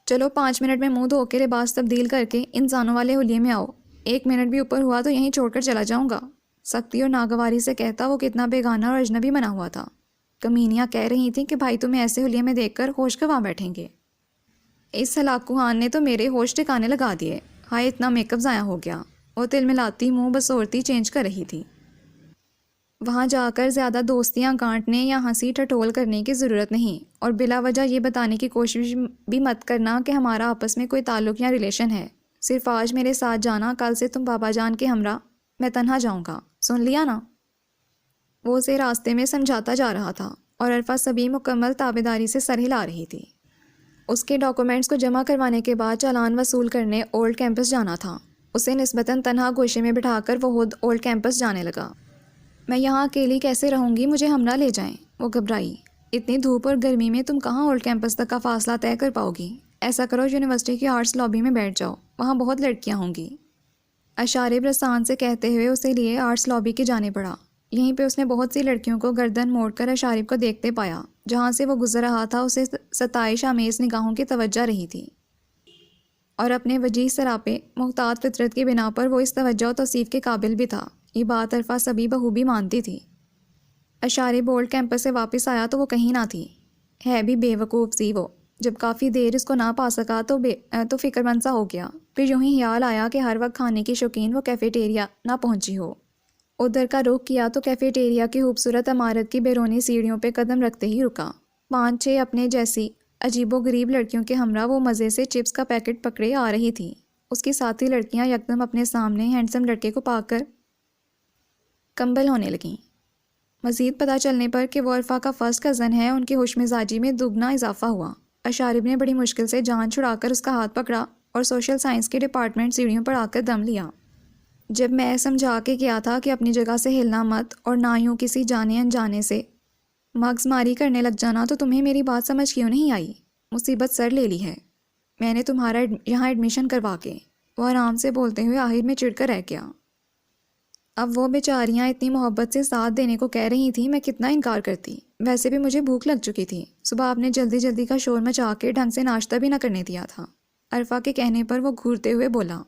چلو 5 منٹ میں منہ دھو کے لباس تبدیل کر کے انسانوں والے حلیے میں آؤ، 1 منٹ بھی اوپر ہوا تو یہیں چھوڑ کر چلا جاؤں گا، سختی اور ناگواری سے کہتا وہ کتنا بیگانہ اور اجنبی بنا ہوا تھا۔ کمینیاں کہہ رہی تھیں کہ بھائی تمہیں ایسے حلیے میں دیکھ کر ہوش گنوا بیٹھیں گے۔ اس ہلاکو خان نے تو میرے ہوش ٹھکانے لگا دیے۔ ہائے، اتنا میک اپ ضائع ہو گیا۔ وہ تل ملاتی منہ بسورتی چینج کر رہی تھی۔ وہاں جا کر زیادہ دوستیاں گانٹنے یا ہنسی ٹھٹول کرنے کی ضرورت نہیں، اور بلا وجہ یہ بتانے کی کوشش بھی مت کرنا کہ ہمارا آپس میں کوئی تعلق یا ریلیشن ہے۔ صرف آج میرے ساتھ جانا، کل سے تم بابا جان کے ہمراہ، میں تنہا جاؤں گا، سن لیا نا؟ وہ اسے راستے میں سمجھاتا جا رہا تھا، اور عرفہ سبھی مکمل تابعداری سے سر ہلا رہی تھی۔ اس کے ڈاکومنٹس کو جمع کروانے کے بعد چالان وصول کرنے اولڈ کیمپس جانا تھا۔ اسے نسبتاً تنہا گوشے میں بٹھا کر وہ خود اولڈ کیمپس جانے لگا۔ میں یہاں اکیلی کیسے رہوں گی، مجھے ہمراہ لے جائیں، وہ گھبرائی۔ اتنی دھوپ اور گرمی میں تم کہاں اولڈ کیمپس تک کا فاصلہ طے کر پاؤ گی؟ ایسا کرو، یونیورسٹی کی آرٹس لابی میں بیٹھ جاؤ، وہاں بہت لڑکیاں ہوں گی۔ اشارب رسان سے کہتے ہوئے اسے لیے آرٹس لابی کی جانب بڑھا۔ یہیں پہ اس نے بہت سی لڑکیوں کو گردن موڑ کر اشارب کو دیکھتے پایا. جہاں سے وہ گزر رہا تھا اسے ستائش آمیز نگاہوں کی توجہ رہی تھی، اور اپنے وجیح سراپے محتاط فطرت کی بنا پر وہ اس توجہ و توصیف کے قابل بھی تھا. یہ بات عرفہ سبھی بخوبی مانتی تھی. اشارب اولڈ کیمپس سے واپس آیا تو وہ کہیں نہ تھی. ہے بھی بے وقوف سی وہ. جب کافی دیر اس کو نہ پا سکا تو فکر مند سا ہو گیا. پھر یوں ہی خیال آیا کہ ہر وقت کھانے کی شوقین وہ کیفیٹیریا نہ پہنچی ہو. ادھر کا رخ کیا تو کیفیٹیریا کی خوبصورت عمارت کی بیرونی سیڑھیوں پہ قدم رکھتے ہی رکا. 5-6 اپنے جیسی عجیب و غریب لڑکیوں کے ہمراہ وہ مزے سے چپس کا پیکٹ پکڑے آ رہی تھی. اس کی ساتھی لڑکیاں یکدم اپنے سامنے ہینڈسم لڑکے کو پا کر کمبل ہونے لگیں. مزید پتہ چلنے پر کہ وہ عرفہ کا فرسٹ کزن ہے، ان کی ہوش مزاجی میں دگنا اضافہ ہوا. اشارب نے بڑی مشکل سے جان چھڑا کر اس کا ہاتھ پکڑا اور سوشل سائنس کے ڈپارٹمنٹ سیڑھیوں پر آ کر دم لیا. جب میں سمجھا کے کیا تھا کہ اپنی جگہ سے ہلنا مت اور نہ یوں کسی جانے انجانے سے مغز ماری کرنے لگ جانا، تو تمہیں میری بات سمجھ کیوں نہیں آئی؟ مصیبت سر لے لی ہے میں نے تمہارا یہاں ایڈمیشن کروا کے. وہ آرام سے بولتے ہوئے آخر میں چڑ کر رہ گیا. اب وہ بیچاریاں اتنی محبت سے ساتھ دینے کو کہہ رہی تھیں، میں کتنا انکار کرتی. ویسے بھی مجھے بھوک لگ چکی تھی. صبح آپ نے جلدی جلدی کا شور مچا کے ڈھنگ سے ناشتہ بھی نہ کرنے دیا تھا. عرفہ کے کہنے پر وہ گھورتے ہوئے بولا.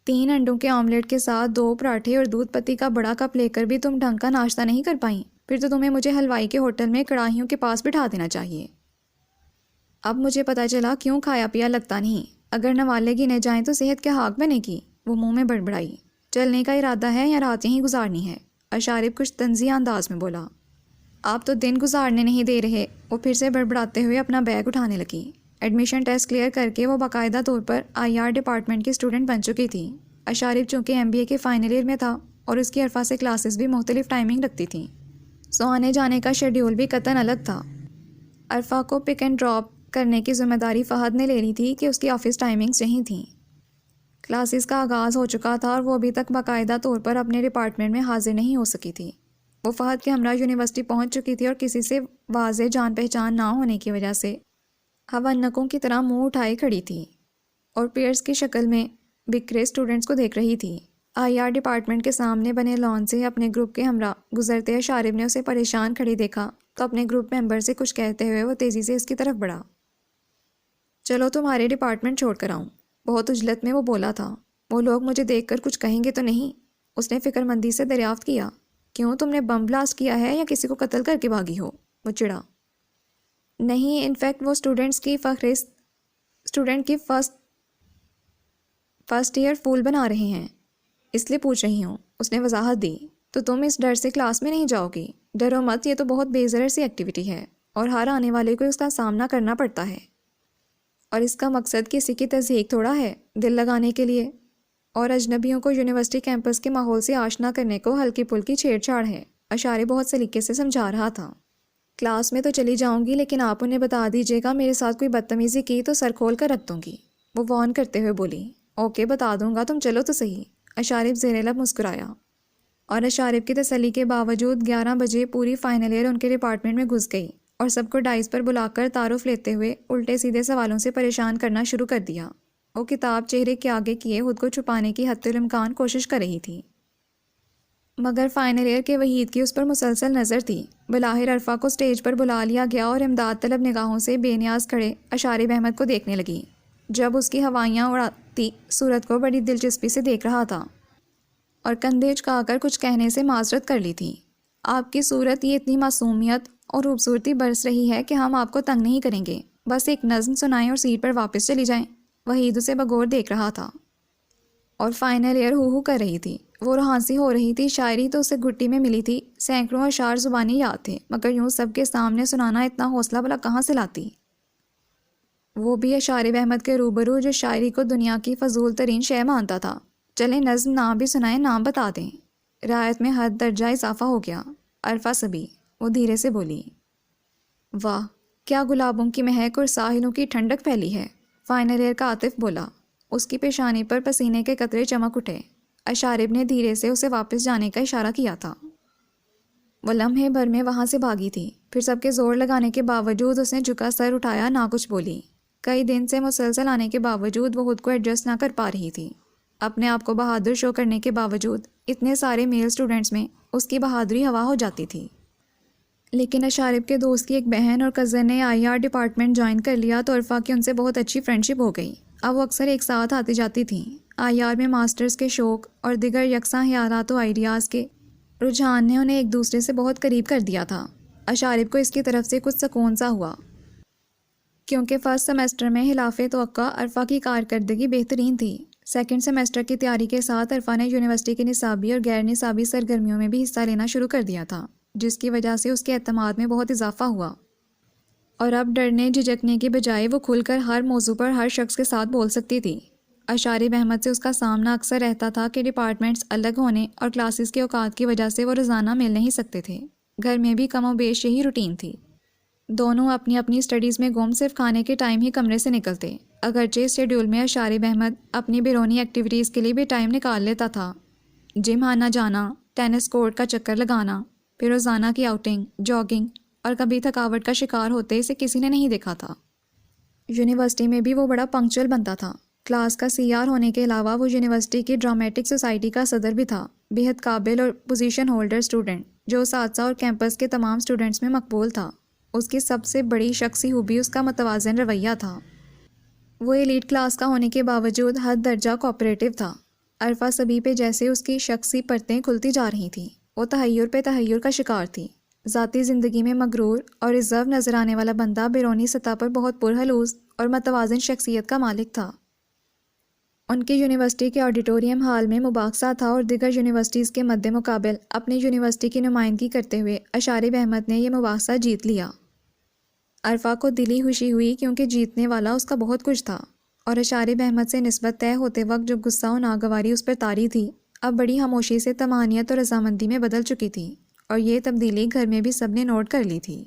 3 انڈوں کے آملیٹ کے ساتھ 2 پراٹھے اور دودھ پتی کا بڑا کپ لے کر بھی تم ڈھنگ کا ناشتہ نہیں کر پائیں. پھر تو تمہیں مجھے حلوائی کے ہوٹل میں کڑاہیوں کے پاس بٹھا دینا چاہیے. اب مجھے پتہ چلا کیوں کھایا پیا لگتا نہیں. اگر نوالے گنے جائیں تو صحت کیا حق بنے گی. وہ منہ میں بڑبڑائی. چلنے کا ارادہ ہے یا رات یہیں گزارنی ہے؟ اشارب کچھ طنزیہ انداز میں بولا. آپ تو دن گزارنے نہیں دے رہے. وہ پھر سے بڑبڑاتے ہوئے اپنا بیگ اٹھانے لگی. ایڈمیشن ٹیسٹ کلیئر کر کے وہ باقاعدہ طور پر IR ڈپارٹمنٹ کی اسٹوڈنٹ بن چکی تھی. اشارب چونکہ MBA کے فائنل ایئر میں تھا اور اس کی عرفہ سے کلاسز بھی مختلف ٹائمنگ رکھتی تھیں، سو آنے جانے کا شیڈیول بھی قطعاً الگ تھا. عرفہ کو پک اینڈ ڈراپ کرنے کی ذمہ داری فہد نے لے لی تھی کہ اس کی آفس ٹائمنگز یہی تھیں. کلاسز کا آغاز ہو چکا تھا اور وہ ابھی تک باقاعدہ طور پر اپنے ڈپارٹمنٹ میں حاضر نہیں ہو سکی تھی. وہ فہد کے ہمراہ یونیورسٹی پہنچ چکی تھی اور کسی سے واضح جان پہچان نہ ہونے کی وجہ سے ہونکوں کی طرح منہ اٹھائے کھڑی تھی اور پیئرس کی شکل میں بکھرے اسٹوڈنٹس کو دیکھ رہی تھی. IR ڈپارٹمنٹ کے سامنے بنے لان سے اپنے گروپ کے ہمراہ گزرتے اشارب نے اسے پریشان کھڑی دیکھا تو اپنے گروپ ممبر سے کچھ کہتے ہوئے وہ تیزی سے اس کی طرف بڑھا. چلو تمہارے ڈپارٹمنٹ چھوڑ کر آؤں. بہت عجلت میں وہ بولا تھا. وہ لوگ مجھے دیکھ کر کچھ کہیں گے تو نہیں؟ اس نے فکر مندی سے دریافت کیا. کیوں، تم نے بم بلاسٹ کیا ہے یا کسی کو قتل کر کے بھاگی ہو؟ وہ چڑھا. نہیں، انفیکٹ وہ اسٹوڈنٹ کی فرسٹ ایئر فول بنا رہے ہیں، اس لیے پوچھ رہی ہوں. اس نے وضاحت دی. تو تم اس ڈر سے کلاس میں نہیں جاؤ گی؟ ڈرو مت، یہ تو بہت بے ضرر سی ایکٹیویٹی ہے اور ہر آنے والے کو اس کا سامنا کرنا پڑتا ہے، اور اس کا مقصد کسی کی تضحیک تھوڑا ہے دل لگانے کے لیے، اور اجنبیوں کو یونیورسٹی کیمپس کے ماحول سے آشنا کرنے کو ہلکی پھلکی چھیڑ چھاڑ ہے. اشارے بہت سلیقے سے سمجھا رہا تھا. کلاس میں تو چلی جاؤں گی، لیکن آپ انہیں بتا دیجیے گا میرے ساتھ کوئی بدتمیزی کی تو سر کھول کر رکھ دوں گی. وہ وارن کرتے ہوئے بولی. اوکے بتا دوں گا، تم چلو تو صحیح. اشارب زیر لب مسکرایا، اور اشارب کی تسلی کے باوجود 11 بجے پوری فائنل ایئر ان کے ڈپارٹمنٹ میں گھس گئی اور سب کو ڈائز پر بلا کر تعارف لیتے ہوئے الٹے سیدھے سوالوں سے پریشان کرنا شروع کر دیا. وہ کتاب چہرے کے آگے کیے خود کو چھپانے کی حتی الامکان کوشش کر رہی تھی، مگر فائنل ایئر کے وحید کی اس پر مسلسل نظر تھی. بلاخر عرفہ کو سٹیج پر بلا لیا گیا اور امداد طلب نگاہوں سے بے نیاز کھڑے اشارب احمد کو دیکھنے لگی، جب اس کی ہوائیاں اڑاتی صورت کو بڑی دلچسپی سے دیکھ رہا تھا اور کندھے اچکا کر کچھ کہنے سے معذرت کر لی تھی. آپ کی صورت یہ اتنی معصومیت اور خوبصورتی برس رہی ہے کہ ہم آپ کو تنگ نہیں کریں گے. بس ایک نظم سنائیں اور سیٹ پر واپس چلی جائیں. وحید اسے بغور دیکھ رہا تھا اور فائنل ایئر ہو کر رہی تھی. وہ روحانسی ہو رہی تھی. شاعری تو اسے گھٹی میں ملی تھی، سینکڑوں اشعار زبانی یاد تھے، مگر یوں سب کے سامنے سنانا اتنا حوصلہ بھلا کہاں سے لاتی؟ وہ بھی اشارب احمد کے روبرو جو شاعری کو دنیا کی فضول ترین شے مانتا تھا. چلیں نظم نام بھی سنائیں، نام بتا دیں. رعایت میں حد درجہ اضافہ ہو گیا. عرفہ سبھی، وہ دھیرے سے بولی. واہ، کیا گلابوں کی مہک اور ساحلوں کی ٹھنڈک پھیلی ہے. فائنل ایئر کا عاطف بولا. اس کی پیشانی پر پسینے کے قطرے چمک اٹھے. اشارب نے دھیرے سے اسے واپس جانے کا اشارہ کیا تھا. وہ لمحے بھر میں وہاں سے بھاگی تھی. پھر سب کے زور لگانے کے باوجود اس نے جھکا سر اٹھایا، نہ کچھ بولی. کئی دن سے مسلسل آنے کے باوجود وہ خود کو ایڈجسٹ نہ کر پا رہی تھی. اپنے آپ کو بہادر شو کرنے کے باوجود اتنے سارے میل اسٹوڈنٹس میں اس کی بہادری ہوا ہو جاتی تھی۔ لیکن اشارب کے دوست کی ایک بہن اور کزن نے IR ڈپارٹمنٹ جوائن کر لیا تو عرفا کی ان سے بہت اچھی فرینڈشپ ہو گئی۔ اب وہ اکثر ایک ساتھ آتی جاتی تھیں۔ IR میں ماسٹرز کے شوق اور دیگر یکساں خیالات و آئیڈیاز کے رجحان نے انہیں ایک دوسرے سے بہت قریب کر دیا تھا۔ اشارب کو اس کی طرف سے کچھ سکون سا ہوا، کیونکہ فرسٹ سیمسٹر میں خلاف توقع عرفا کی کارکردگی بہترین تھی۔ سیکنڈ سیمسٹر کی تیاری کے ساتھ عرفا نے یونیورسٹی کے نصابی اور غیر نصابی سرگرمیوں میں بھی حصہ لینا شروع کر دیا تھا، جس کی وجہ سے اس کے اعتماد میں بہت اضافہ ہوا، اور اب ڈرنے جھجکنے کے بجائے وہ کھل کر ہر موضوع پر ہر شخص کے ساتھ بول سکتی تھی۔ اشارب احمد سے اس کا سامنا اکثر رہتا تھا کہ ڈپارٹمنٹس الگ ہونے اور کلاسز کے اوقات کی وجہ سے وہ روزانہ مل نہیں سکتے تھے۔ گھر میں بھی کم و بیش یہی روٹین تھی، دونوں اپنی اپنی اسٹڈیز میں گم، صرف کھانے کے ٹائم ہی کمرے سے نکلتے۔ اگرچہ شیڈول میں اشارب احمد اپنی بیرونی ایکٹیویٹیز کے لیے بھی ٹائم نکال لیتا تھا، جم آنا جانا، ٹینس کورٹ کا چکر لگانا، پھر روزانہ کی آؤٹنگ، جاگنگ، اور کبھی تھکاوٹ کا شکار ہوتے اسے کسی نے نہیں دیکھا تھا۔ یونیورسٹی میں بھی وہ بڑا پنکچوئل بنتا تھا۔ کلاس کا CR ہونے کے علاوہ وہ یونیورسٹی کی ڈرامیٹک سوسائٹی کا صدر بھی تھا، بہت قابل اور پوزیشن ہولڈر اسٹوڈنٹ جو اساتذہ اور کیمپس کے تمام اسٹوڈنٹس میں مقبول تھا۔ اس کی سب سے بڑی شخصی خوبی اس کا متوازن رویہ تھا۔ وہ ایلیٹ کلاس کا ہونے کے باوجود حد درجہ کوآپریٹو تھا۔ عرفا سبھی پہ جیسے اس کی شخصی پرتیں کھلتی جا رہی تھیں، وہ تحیر پہ تحیر کا شکار تھی۔ ذاتی زندگی میں مغرور اور ریزرو نظر آنے والا بندہ بیرونی سطح پر بہت پرہلوس اور متوازن شخصیت کا مالک تھا۔ ان کی یونیورسٹی کے آڈیٹوریم ہال میں مباحثہ تھا اور دیگر یونیورسٹیز کے مد مقابل اپنی یونیورسٹی کی نمائندگی کرتے ہوئے اشارب احمد نے یہ مباحثہ جیت لیا۔ عرفا کو دلی خوشی ہوئی کیونکہ جیتنے والا اس کا بہت کچھ تھا، اور اشارب احمد سے نسبت طے ہوتے وقت جو غصہ و ناگواری اس پر طاری تھی اب بڑی خاموشی سے طمانینت اور رضامندی میں بدل چکی تھی، اور یہ تبدیلی گھر میں بھی سب نے نوٹ کر لی تھی۔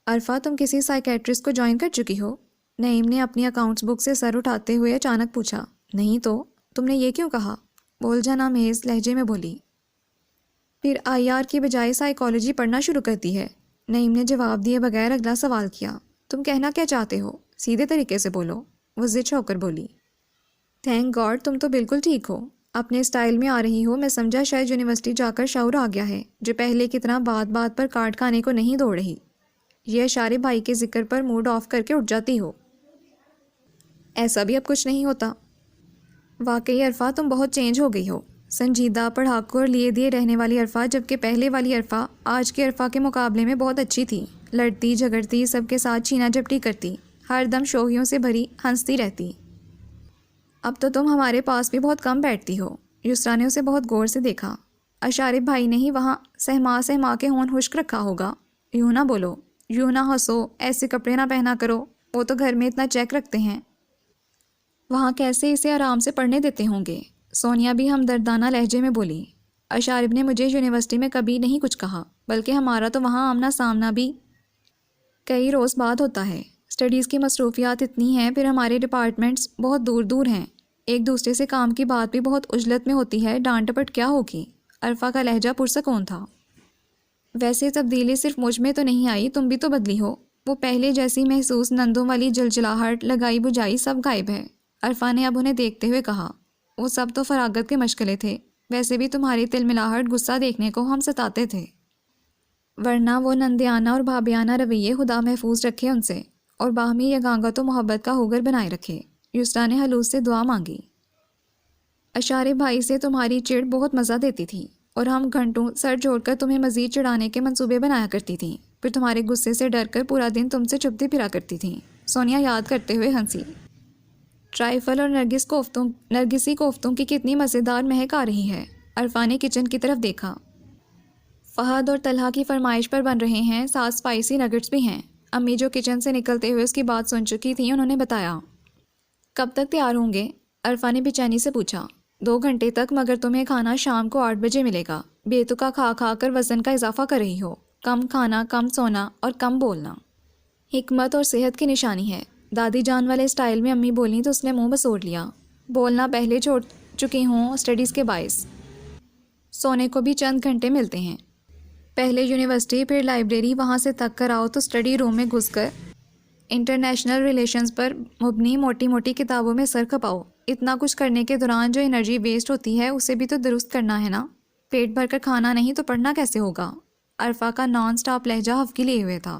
عرفا، تم کسی سائیکیٹرسٹ کو جوائن کر چکی ہو؟ نعیم نے اپنی اکاؤنٹس بک سے سر اٹھاتے ہوئے اچانک پوچھا۔ نہیں تو، تم نے یہ کیوں کہا؟ بولجھن آمیز لہجے میں بولی۔ پھر IR کی بجائے سائیکالوجی پڑھنا شروع کرتی ہے۔ نعیم نے جواب دیے بغیر اگلا سوال کیا۔ تم کہنا کیا چاہتے ہو؟ سیدھے طریقے سے بولو، وہ زچ ہو کر بولی۔ تھینک گاڈ، تم تو بالکل ٹھیک ہو، اپنے اسٹائل میں آ رہی ہو۔ میں سمجھا شاید یونیورسٹی جا کر شعور آ گیا ہے، جو پہلے کی طرح بات بات پر کاٹ کھانے کو نہیں دوڑ رہی۔ یہ اشارے بھائی کے ذکر پر موڈ آف کر کے اٹھ جاتی ہو۔ ایسا بھی اب کچھ نہیں ہوتا۔ واقعی عرفا، تم بہت چینج ہو گئی ہو۔ سنجیدہ، پڑھاکو اور لیے دیے رہنے والی عرفا، جبکہ پہلے والی عرفا آج کے عرفا کے مقابلے میں بہت اچھی تھی۔ لڑتی جھگڑتی، سب کے ساتھ چھینا جھپٹی کرتی، ہر دم شوخیوں سے بھری ہنستی رہتی۔ اب تو تم ہمارے پاس بھی بہت کم بیٹھتی ہو۔ یسرا نے اسے بہت غور سے دیکھا۔ اشارب بھائی نے ہی وہاں سہما سہما کے ہون خشک رکھا ہوگا۔ یوں نہ بولو، یوں نہ ہنسو، ایسے کپڑے نہ پہنا کرو، وہ تو گھر میں اتنا چیک رکھتے ہیں، وہاں کیسے اسے آرام سے پڑھنے دیتے ہوں گے۔ سونیا بھی ہمدردانہ لہجے میں بولی۔ اشارب نے مجھے یونیورسٹی میں کبھی نہیں کچھ کہا، بلکہ ہمارا تو وہاں آمنا سامنا بھی کئی روز بعد ہوتا ہے۔ اسٹڈیز کی مصروفیات اتنی ہیں، پھر ہمارے ڈپارٹمنٹس بہت دور دور ہیں، ایک دوسرے سے کام کی بات بھی بہت عجلت میں ہوتی ہے۔ ڈانٹ ڈپٹ کیا ہوگی؟ عرفا کا لہجہ پرسکون تھا۔ ویسے تبدیلی صرف مجھ میں تو نہیں آئی، تم بھی تو بدلی ہو۔ وہ پہلے جیسی محسوس نندوں والی جلجلاہٹ، لگائی بجائی سب غائب ہے۔ عرفا نے اب انہیں دیکھتے ہوئے کہا۔ وہ سب تو فراغت کے مشغلے تھے، ویسے بھی تمہاری تلملاہٹ، غصہ دیکھنے کو ہم ستاتے تھے، ورنہ وہ نندیانہ اور بھابیانہ رویے خدا محفوظ رکھے ان سے، اور باہمی یگانگت و محبت کا ہوگر بنائے رکھے۔ یسرا نے خلوص سے دعا مانگی۔ اشارب بھائی سے تمہاری چڑ بہت مزہ دیتی تھی، اور ہم گھنٹوں سر جوڑ کر تمہیں مزید چڑھانے کے منصوبے بنایا کرتی تھیں، پھر تمہارے غصے سے ڈر کر پورا دن تم سے چھپتی پھرا کرتی تھیں۔ سونیا یاد کرتے ہوئے ہنسی۔ ٹرائفل اور نرگسی کوفتوں کی کتنی مزیدار مہک آ رہی ہے۔ عرفا نے کچن کی طرف دیکھا۔ فہد اور طلحہ کی فرمائش پر بن رہے ہیں، ساتھ اسپائسی نگٹس بھی ہیں۔ امی جو کچن سے نکلتے ہوئے اس کی بات سن چکی تھیں، انہوں نے بتایا۔ کب تک تیار ہوں گے؟ عرفا نے بے چینی سے پوچھا۔ 2 گھنٹے تک، مگر تمہیں کھانا شام کو 8 بجے ملے گا۔ بےتکا کھا کھا کر وزن کا اضافہ کر رہی ہو۔ کم کھانا، کم سونا اور کم بولنا حکمت اور صحت کی نشانی ہے۔ دادی جان والے اسٹائل میں امی بولیں تو اس نے منہ بسوڑ لیا۔ بولنا پہلے چھوڑ چکی ہوں اسٹڈیز کے باعث۔ سونے کو بھی چند گھنٹے ملتے ہیں، پہلے یونیورسٹی، پھر لائبریری، وہاں سے تھک کر آؤ تو اسٹڈی روم میں گھس کر انٹرنیشنل ریلیشنز پر مبنی موٹی موٹی کتابوں میں سر کھپاؤ. اتنا کچھ کرنے کے دوران جو انرجی ویسٹ ہوتی ہے اسے بھی تو درست کرنا ہے نا. پیٹ بھر کر کھانا نہیں تو پڑھنا کیسے ہوگا؟ عرفا کا نان سٹاپ لہجہ ہفکی لیے ہوئے تھا.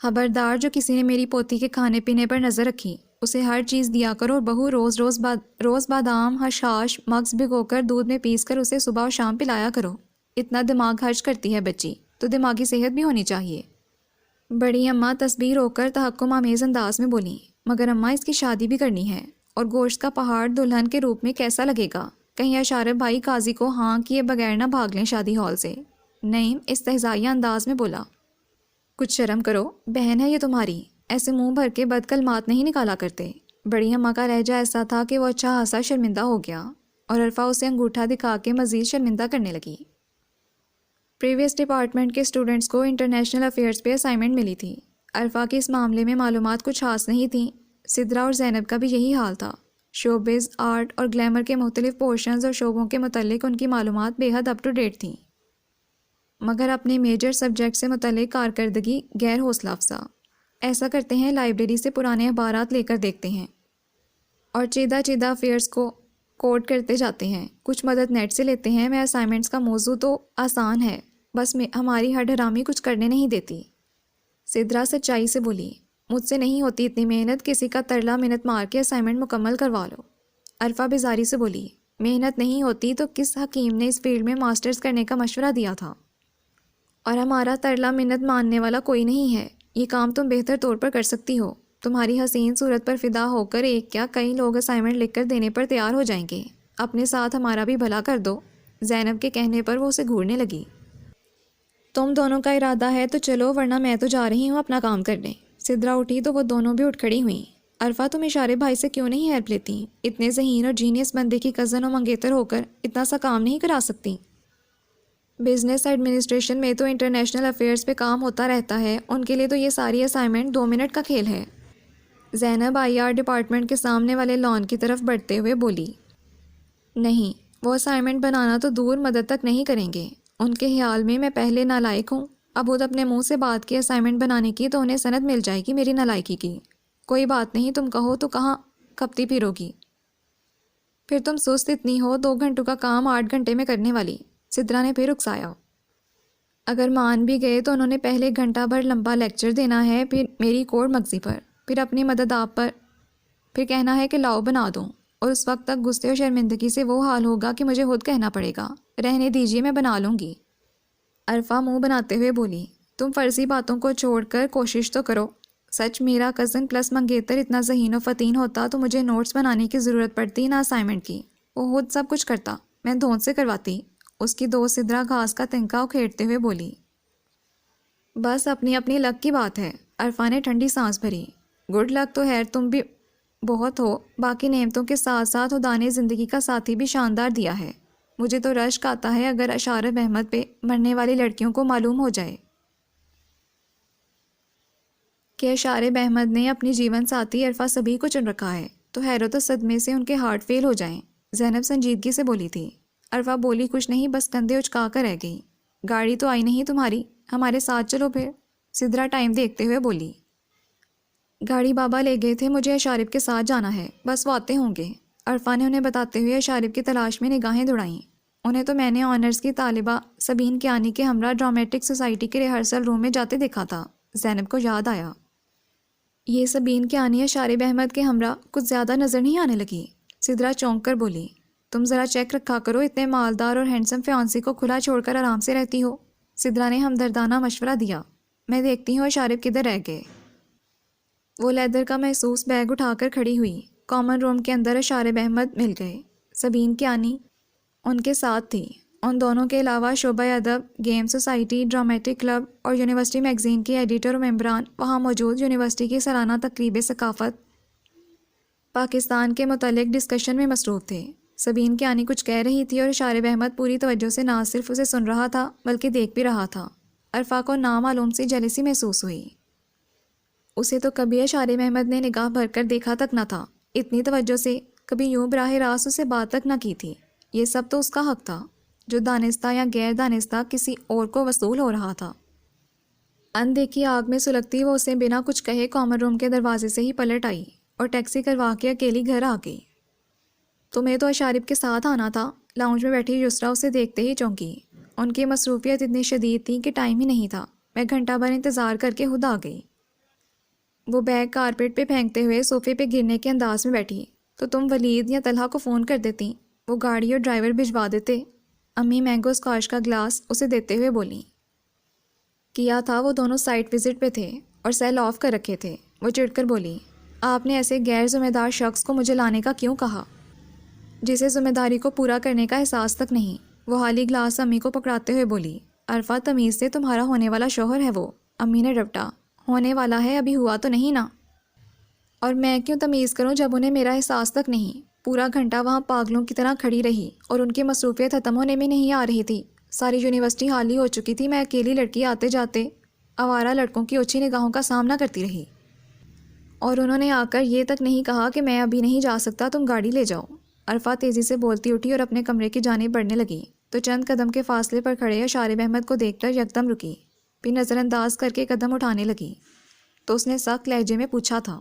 خبردار، جو کسی نے میری پوتی کے کھانے پینے پر نظر رکھی اسے ہر چیز دیا کرو. اور بہو روز بادام حشاش مغز بھگو کر دودھ میں پیس کر اسے صبح اور شام پلایا کرو. اتنا دماغ خرچ کرتی ہے بچی تو دماغی صحت بھی ہونی چاہیے. بڑی اماں تسبیح رو کر تحکم آمیز انداز میں بولی. مگر اماں اس کی شادی بھی کرنی ہے اور گوشت کا پہاڑ دلہن کے روپ میں کیسا لگے گا؟ کہیں اشارف بھائی قاضی کو ہاں کیے بغیر نہ بھاگ لیں شادی ہال سے. نعیم استہزائیہ انداز میں بولا. کچھ شرم کرو، بہن ہے یہ تمہاری، ایسے منہ بھر کے بد کلمات نہیں نکالا کرتے. بڑی اماں کا لہجہ ایسا تھا کہ وہ اچھا خاصا شرمندہ ہو گیا اور عرفا اسے انگوٹھا دکھا کے مزید شرمندہ کرنے لگی. پریویس ڈپارٹمنٹ کے اسٹوڈنٹس کو انٹرنیشنل افیئرز پہ اسائنمنٹ ملی تھی. عرفا کی اس معاملے میں معلومات کچھ خاص نہیں تھیں. سدرا اور زینب کا بھی یہی حال تھا. شوبز، آرٹ اور گلیمر کے مختلف پورشنز اور شعبوں کے متعلق ان کی معلومات بے حد اپ ٹو ڈیٹ تھیں، مگر اپنے میجر سبجیکٹ سے متعلق کارکردگی غیر حوصلہ افزا. ایسا کرتے ہیں لائبریری سے پرانے اخبارات لے کر دیکھتے ہیں اور چیدہ چیدہ افیئرس کو کوڈ کرتے جاتے ہیں. کچھ مدد نیٹ سے لیتے ہیں. میں اسائنمنٹس کا موضوع تو آسان ہے، بس ہماری ہڈ حرامی کچھ کرنے نہیں دیتی. سدرا سچائی سے بولی. مجھ سے نہیں ہوتی اتنی محنت، کسی کا ترلا منت مار کے اسائنمنٹ مکمل کروا لو. عرفا بیزاری سے بولی. محنت نہیں ہوتی تو کس حکیم نے اس فیلڈ میں ماسٹرز کرنے کا مشورہ دیا تھا؟ اور ہمارا ترلا منت ماننے والا کوئی نہیں ہے. یہ کام تم بہتر طور پر کر سکتی ہو. تمہاری حسین صورت پر فدا ہو کر ایک کیا کئی لوگ اسائنمنٹ لکھ کر دینے پر تیار ہو جائیں گے. اپنے ساتھ ہمارا بھی بھلا کر دو. زینب کے کہنے پر وہ اسے گھورنے لگی. تم دونوں کا ارادہ ہے تو چلو، ورنہ میں تو جا رہی ہوں اپنا کام کرنے. سدرا اٹھی تو وہ دونوں بھی اٹھ کھڑی ہوئیں. عرفا، تم اشارے بھائی سے کیوں نہیں ہیلپ لیتی؟ اتنے ذہین اور جینیس بندے کی کزن و منگیتر ہو کر اتنا سا کام نہیں کرا سکتی؟ بزنس ایڈمنسٹریشن میں تو انٹرنیشنل افیئرز پہ کام ہوتا رہتا ہے، ان کے لیے تو یہ ساری اسائنمنٹ 2 منٹ کا کھیل ہے. زینب IR ڈپارٹمنٹ کے سامنے والے لان کی طرف بڑھتے ہوئے بولی. نہیں، وہ اسائنمنٹ بنانا تو دور مدد تک نہیں کریں گے. ان کے خیال میں پہلے نالائق ہوں. اب خود اپنے منہ سے بات کی اسائنمنٹ بنانے کی تو انہیں سند مل جائے گی میری نالائکی کی. کوئی بات نہیں، تم کہو تو کہاں کپتی پھرو گی؟ پھر تم سست اتنی ہو، 2 گھنٹوں کا کام 8 گھنٹے میں کرنے والی. سدرا نے پھر اکسایا. اگر مان بھی گئے تو انہوں نے پہلے 1 گھنٹہ بھر لمبا لیکچر دینا ہے، پھر میری کوڑ مغزی پر، پھر اپنی مدد آپ پر، پھر کہنا ہے کہ لاؤ بنا دوں. اور اس وقت تک غصے اور شرمندگی سے وہ حال ہوگا کہ مجھے خود کہنا پڑے گا رہنے دیجیے میں بنا لوں گی. عرفا منہ بناتے ہوئے بولی. تم فرضی باتوں کو چھوڑ کر کوشش تو کرو. سچ میرا کزن پلس منگیتر اتنا ذہین و فتین ہوتا تو مجھے نوٹس بنانے کی ضرورت پڑتی نہ اسائنمنٹ کی. وہ خود سب کچھ کرتا، میں دھوند سے کرواتی. اس کی دوست سدرا گھاس کا تنکا اکھیڑتے ہوئے بولی. بس اپنی اپنی لک کی بات ہے. عرفا نے ٹھنڈی سانس بھری. گڈ لک تو خیر تم بھی بہت ہو، باقی نعمتوں کے ساتھ ساتھ خدا نے زندگی کا ساتھی بھی شاندار دیا ہے. مجھے تو رشک آتا ہے اگر اشارف احمد پہ مرنے والی لڑکیوں کو معلوم ہو جائے کہ اشارف احمد نے اپنی جیون ساتھی عرفا صبی کو چن رکھا ہے تو حیرت و صدمے سے ان کے ہارٹ فیل ہو جائیں. زینب سنجیدگی سے بولی تھی. عرفا بولی کچھ نہیں، بس کندھے اچکا کر رہ گئی. گاڑی تو آئی نہیں تمہاری، ہمارے ساتھ چلو پھر. سدرا ٹائم دیکھتے ہوئے بولی. گاڑی بابا لے گئے تھے، مجھے اشارف کے ساتھ جانا ہے، بس وہ آتے ہوں گے. عرفا نے انہیں بتاتے ہوئے اشارف کی تلاش میں نگاہیں دوڑائیں. انہیں تو میں نے آنرز کی طالبہ سبین کیانی کے ہمراہ ڈرامیٹک سوسائٹی کے ریہرسل روم میں جاتے دیکھا تھا. زینب کو یاد آیا. یہ سبین کیانی اشارف احمد کے ہمراہ کچھ زیادہ نظر نہیں آنے لگی؟ سدرا چونک کر بولی. تم ذرا چیک رکھا کرو، اتنے مالدار اور ہینڈسم فیانسی کو کھلا چھوڑ کر آرام سے رہتی ہو. سدرا نے ہمدردانہ مشورہ دیا. میں دیکھتی ہوں اشارف کدھر رہ گئے. وہ لیدر کا محسوس بیگ اٹھا کر کھڑی ہوئی. کامن روم کے اندر اشارف احمد مل گئے. سبین کیانی ان کے ساتھ تھی. ان دونوں کے علاوہ شعبہ ادب، گیم سوسائٹی، ڈرامیٹک کلب اور یونیورسٹی میگزین کے ایڈیٹر و ممبران وہاں موجود یونیورسٹی کی سالانہ تقریب ثقافت پاکستان کے متعلق ڈسکشن میں مصروف تھے. سبین کیانی کچھ کہہ رہی تھی اور اشارف احمد پوری توجہ سے نہ صرف اسے سن رہا تھا بلکہ دیکھ بھی رہا تھا. عرفا کو نامعلوم سی جیلسی محسوس ہوئی. اسے تو کبھی اشارف احمد نے نگاہ بھر کر دیکھا تک نہ تھا، اتنی توجہ سے کبھی یوں براہ راست اسے بات تک نہ کی تھی. یہ سب تو اس کا حق تھا جو دانستہ یا غیر دانستہ کسی اور کو وصول ہو رہا تھا. اندیکھی آگ میں سلگتی وہ اسے بنا کچھ کہے کامن روم کے دروازے سے ہی پلٹ آئی اور ٹیکسی کروا کے اکیلی گھر آ گئی۔ تمہیں تو اشارب کے ساتھ آنا تھا۔ لاؤنج میں بیٹھی یسرا اسے دیکھتے ہی چونکی۔ ان کی مصروفیت اتنی شدید تھی کہ ٹائم ہی نہیں تھا۔ میں گھنٹہ بھر انتظار کر کے خود آ گئی۔ وہ بیگ کارپیٹ پہ پھینکتے ہوئے صوفے پہ گرنے کے انداز میں بیٹھی۔ تو تم ولید یا طلحہ کو فون کر دیتی، وہ گاڑی اور ڈرائیور بھجوا دیتے۔ امی مینگو اسکواش کا گلاس اسے دیتے ہوئے بولیں۔ کیا تھا، وہ دونوں سائٹ وزٹ پہ تھے اور سیل آف کر رکھے تھے۔ وہ چڑھ کر بولی، آپ نے ایسے غیر ذمہ دار شخص کو مجھے لانے کا کیوں کہا، جسے ذمہ داری کو پورا کرنے کا احساس تک نہیں۔ وہ خالی گلاس امی کو پکڑاتے ہوئے بولی، عرفہ تمیز سے، تمہارا ہونے والا شوہر ہے وہ۔ امی نے رپٹا، ہونے والا ہے، ابھی ہوا تو نہیں نا۔ اور میں کیوں تمیز کروں جب انہیں میرا احساس تک نہیں۔ پورا گھنٹہ وہاں پاگلوں کی طرح کھڑی رہی اور ان کی مصروفیت ختم ہونے میں نہیں آ رہی تھی۔ ساری یونیورسٹی خالی ہو چکی تھی، میں اکیلی لڑکی آتے جاتے آوارہ لڑکوں کی اوچھی نگاہوں کا سامنا کرتی رہی، اور انہوں نے آ کر یہ تک نہیں کہا کہ میں ابھی نہیں جا سکتا، تم گاڑی لے جاؤ۔ عرفہ تیزی سے بولتی اٹھی اور اپنے کمرے کی جانب بڑھنے لگی تو چند قدم کے فاصلے پر کھڑے اشارب احمد کو دیکھ کر یکدم رکی، پھر نظر انداز کر کے قدم اٹھانے لگی تو اس نے سخت لہجے میں پوچھا تھا،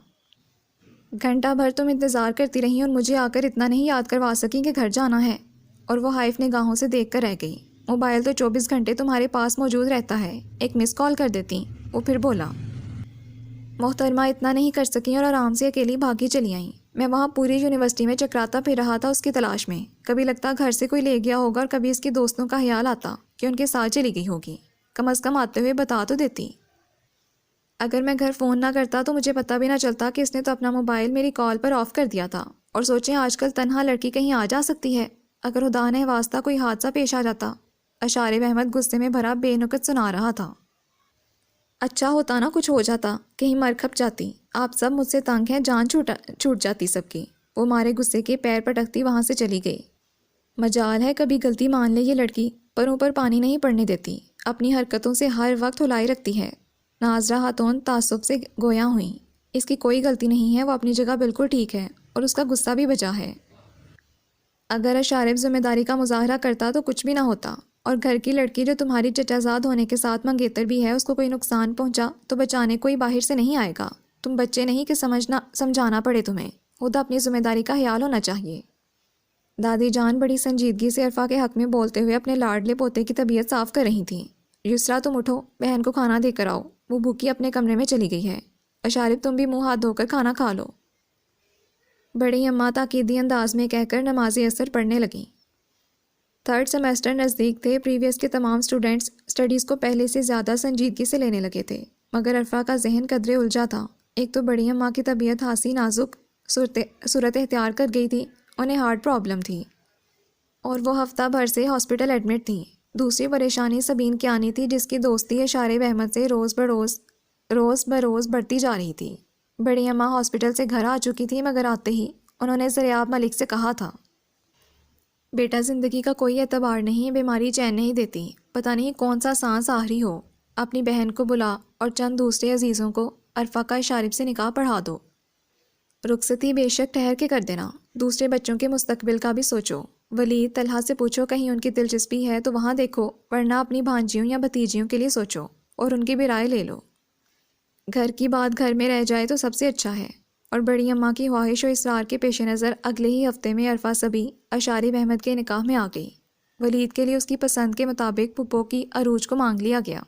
گھنٹہ بھر تم انتظار کرتی رہی اور مجھے آ کر اتنا نہیں یاد کروا سکی کہ گھر جانا ہے؟ اور وہ حائف نگاہوں سے دیکھ کر رہ گئی۔ موبائل تو 24 گھنٹے تمہارے پاس موجود رہتا ہے، ایک مس کال کر دیتی۔ وہ پھر بولا، محترمہ اتنا نہیں کر سکیں اور آرام سے اکیلی بھاگی چلی آئیں۔ میں وہاں پوری یونیورسٹی میں چکراتا پھر رہا تھا اس کی تلاش میں، کبھی لگتا گھر سے کوئی لے گیا ہوگا اور کبھی اس کے دوستوں کا خیال آتا کہ ان کے ساتھ چلی گئی ہوگی۔ کم از کم آتے ہوئے بتا تو دیتی۔ اگر میں گھر فون نہ کرتا تو مجھے پتہ بھی نہ چلتا کہ اس نے تو اپنا موبائل میری کال پر آف کر دیا تھا۔ اور سوچیں، آج کل تنہا لڑکی کہیں آ جا سکتی ہے، اگر خدا نے واسطہ کوئی حادثہ پیش آ جاتا۔ اشارب احمد غصے میں بھرا بے نکت سنا رہا تھا۔ اچھا ہوتا نا کچھ ہو جاتا، کہیں مر کھپ جاتی۔ آپ سب مجھ سے تنگ ہیں، جان چھوٹ جاتی سب کی۔ وہ مارے غصے کے پیر پٹکتی وہاں سے چلی گئی۔ مجال ہے کبھی غلطی مان لے یہ لڑکی، پر اوپر پانی نہیں پڑنے دیتی، اپنی حرکتوں سے ہر وقت ہلائی رکھتی ہے۔ ناظرہ خاتون تعصب سے گویا ہوئیں، اس کی کوئی غلطی نہیں ہے، وہ اپنی جگہ بالکل ٹھیک ہے اور اس کا غصہ بھی بجا ہے۔ اگر اشارب ذمہ داری کا مظاہرہ کرتا تو کچھ بھی نہ ہوتا، اور گھر کی لڑکی جو تمہاری چچا زاد ہونے کے ساتھ منگیتر بھی ہے، اس کو کوئی نقصان پہنچا تو بچانے کوئی باہر سے نہیں آئے گا۔ تم بچے نہیں کہ سمجھانا پڑے تمہیں، خود اپنی ذمہ داری کا خیال ہونا چاہیے۔ دادی جان بڑی سنجیدگی سے عرفہ کے حق میں بولتے ہوئے اپنے لاڈلے پوتے کی طبیعت صاف کر رہی تھیں۔ یسرا تم اٹھو، بہن کو کھانا دے کر آؤ، وہ بھوکی اپنے کمرے میں چلی گئی ہے۔ اشارب تم بھی منہ ہاتھ دھو کر کھانا کھا لو۔ بڑی اماں تاکیدی انداز میں کہہ کر نماز عصر پڑھنے لگیں۔ تھرڈ سیمیسٹر نزدیک تھے، پریویس کے تمام سٹوڈنٹس سٹڈیز کو پہلے سے زیادہ سنجیدگی سے لینے لگے تھے، مگر عرفہ کا ذہن قدرے الجھا تھا۔ ایک تو بڑی اماں کی طبیعت خاصی نازک صورت اختیار کر گئی تھی، انہیں ہارٹ پرابلم تھی اور وہ ہفتہ بھر سے ہاسپٹل ایڈمٹ تھیں۔ دوسری پریشانی سبین کی آنی تھی، جس کی دوستی اشارب احمد سے روز بروز بڑھتی جا رہی تھی۔ بڑی اماں ہاسپٹل سے گھر آ چکی تھی، مگر آتے ہی انہوں نے زریاب ملک سے کہا تھا، بیٹا زندگی کا کوئی اعتبار نہیں، بیماری چین نہیں دیتی، پتہ نہیں کون سا سانس آخری ہو، اپنی بہن کو بلا اور چند دوسرے عزیزوں کو عرفہ کا اشارب سے نکاح پڑھا دو۔ رخصتی بے شک ٹھہر کے کر دینا، دوسرے بچوں کے مستقبل کا بھی سوچو۔ ولید، طلحہ سے پوچھو کہیں ان کی دلچسپی ہے تو وہاں دیکھو، ورنہ اپنی بھانجیوں یا بھتیجیوں کے لیے سوچو اور ان کی بھی رائے لے لو۔ گھر کی بات گھر میں رہ جائے تو سب سے اچھا ہے۔ اور بڑی اماں کی خواہش و اصرار کے پیش نظر اگلے ہی ہفتے میں عرفہ صبی اشارب احمد کے نکاح میں آ گئی۔ ولید کے لیے اس کی پسند کے مطابق پھپھو کی عروج کو مانگ لیا گیا،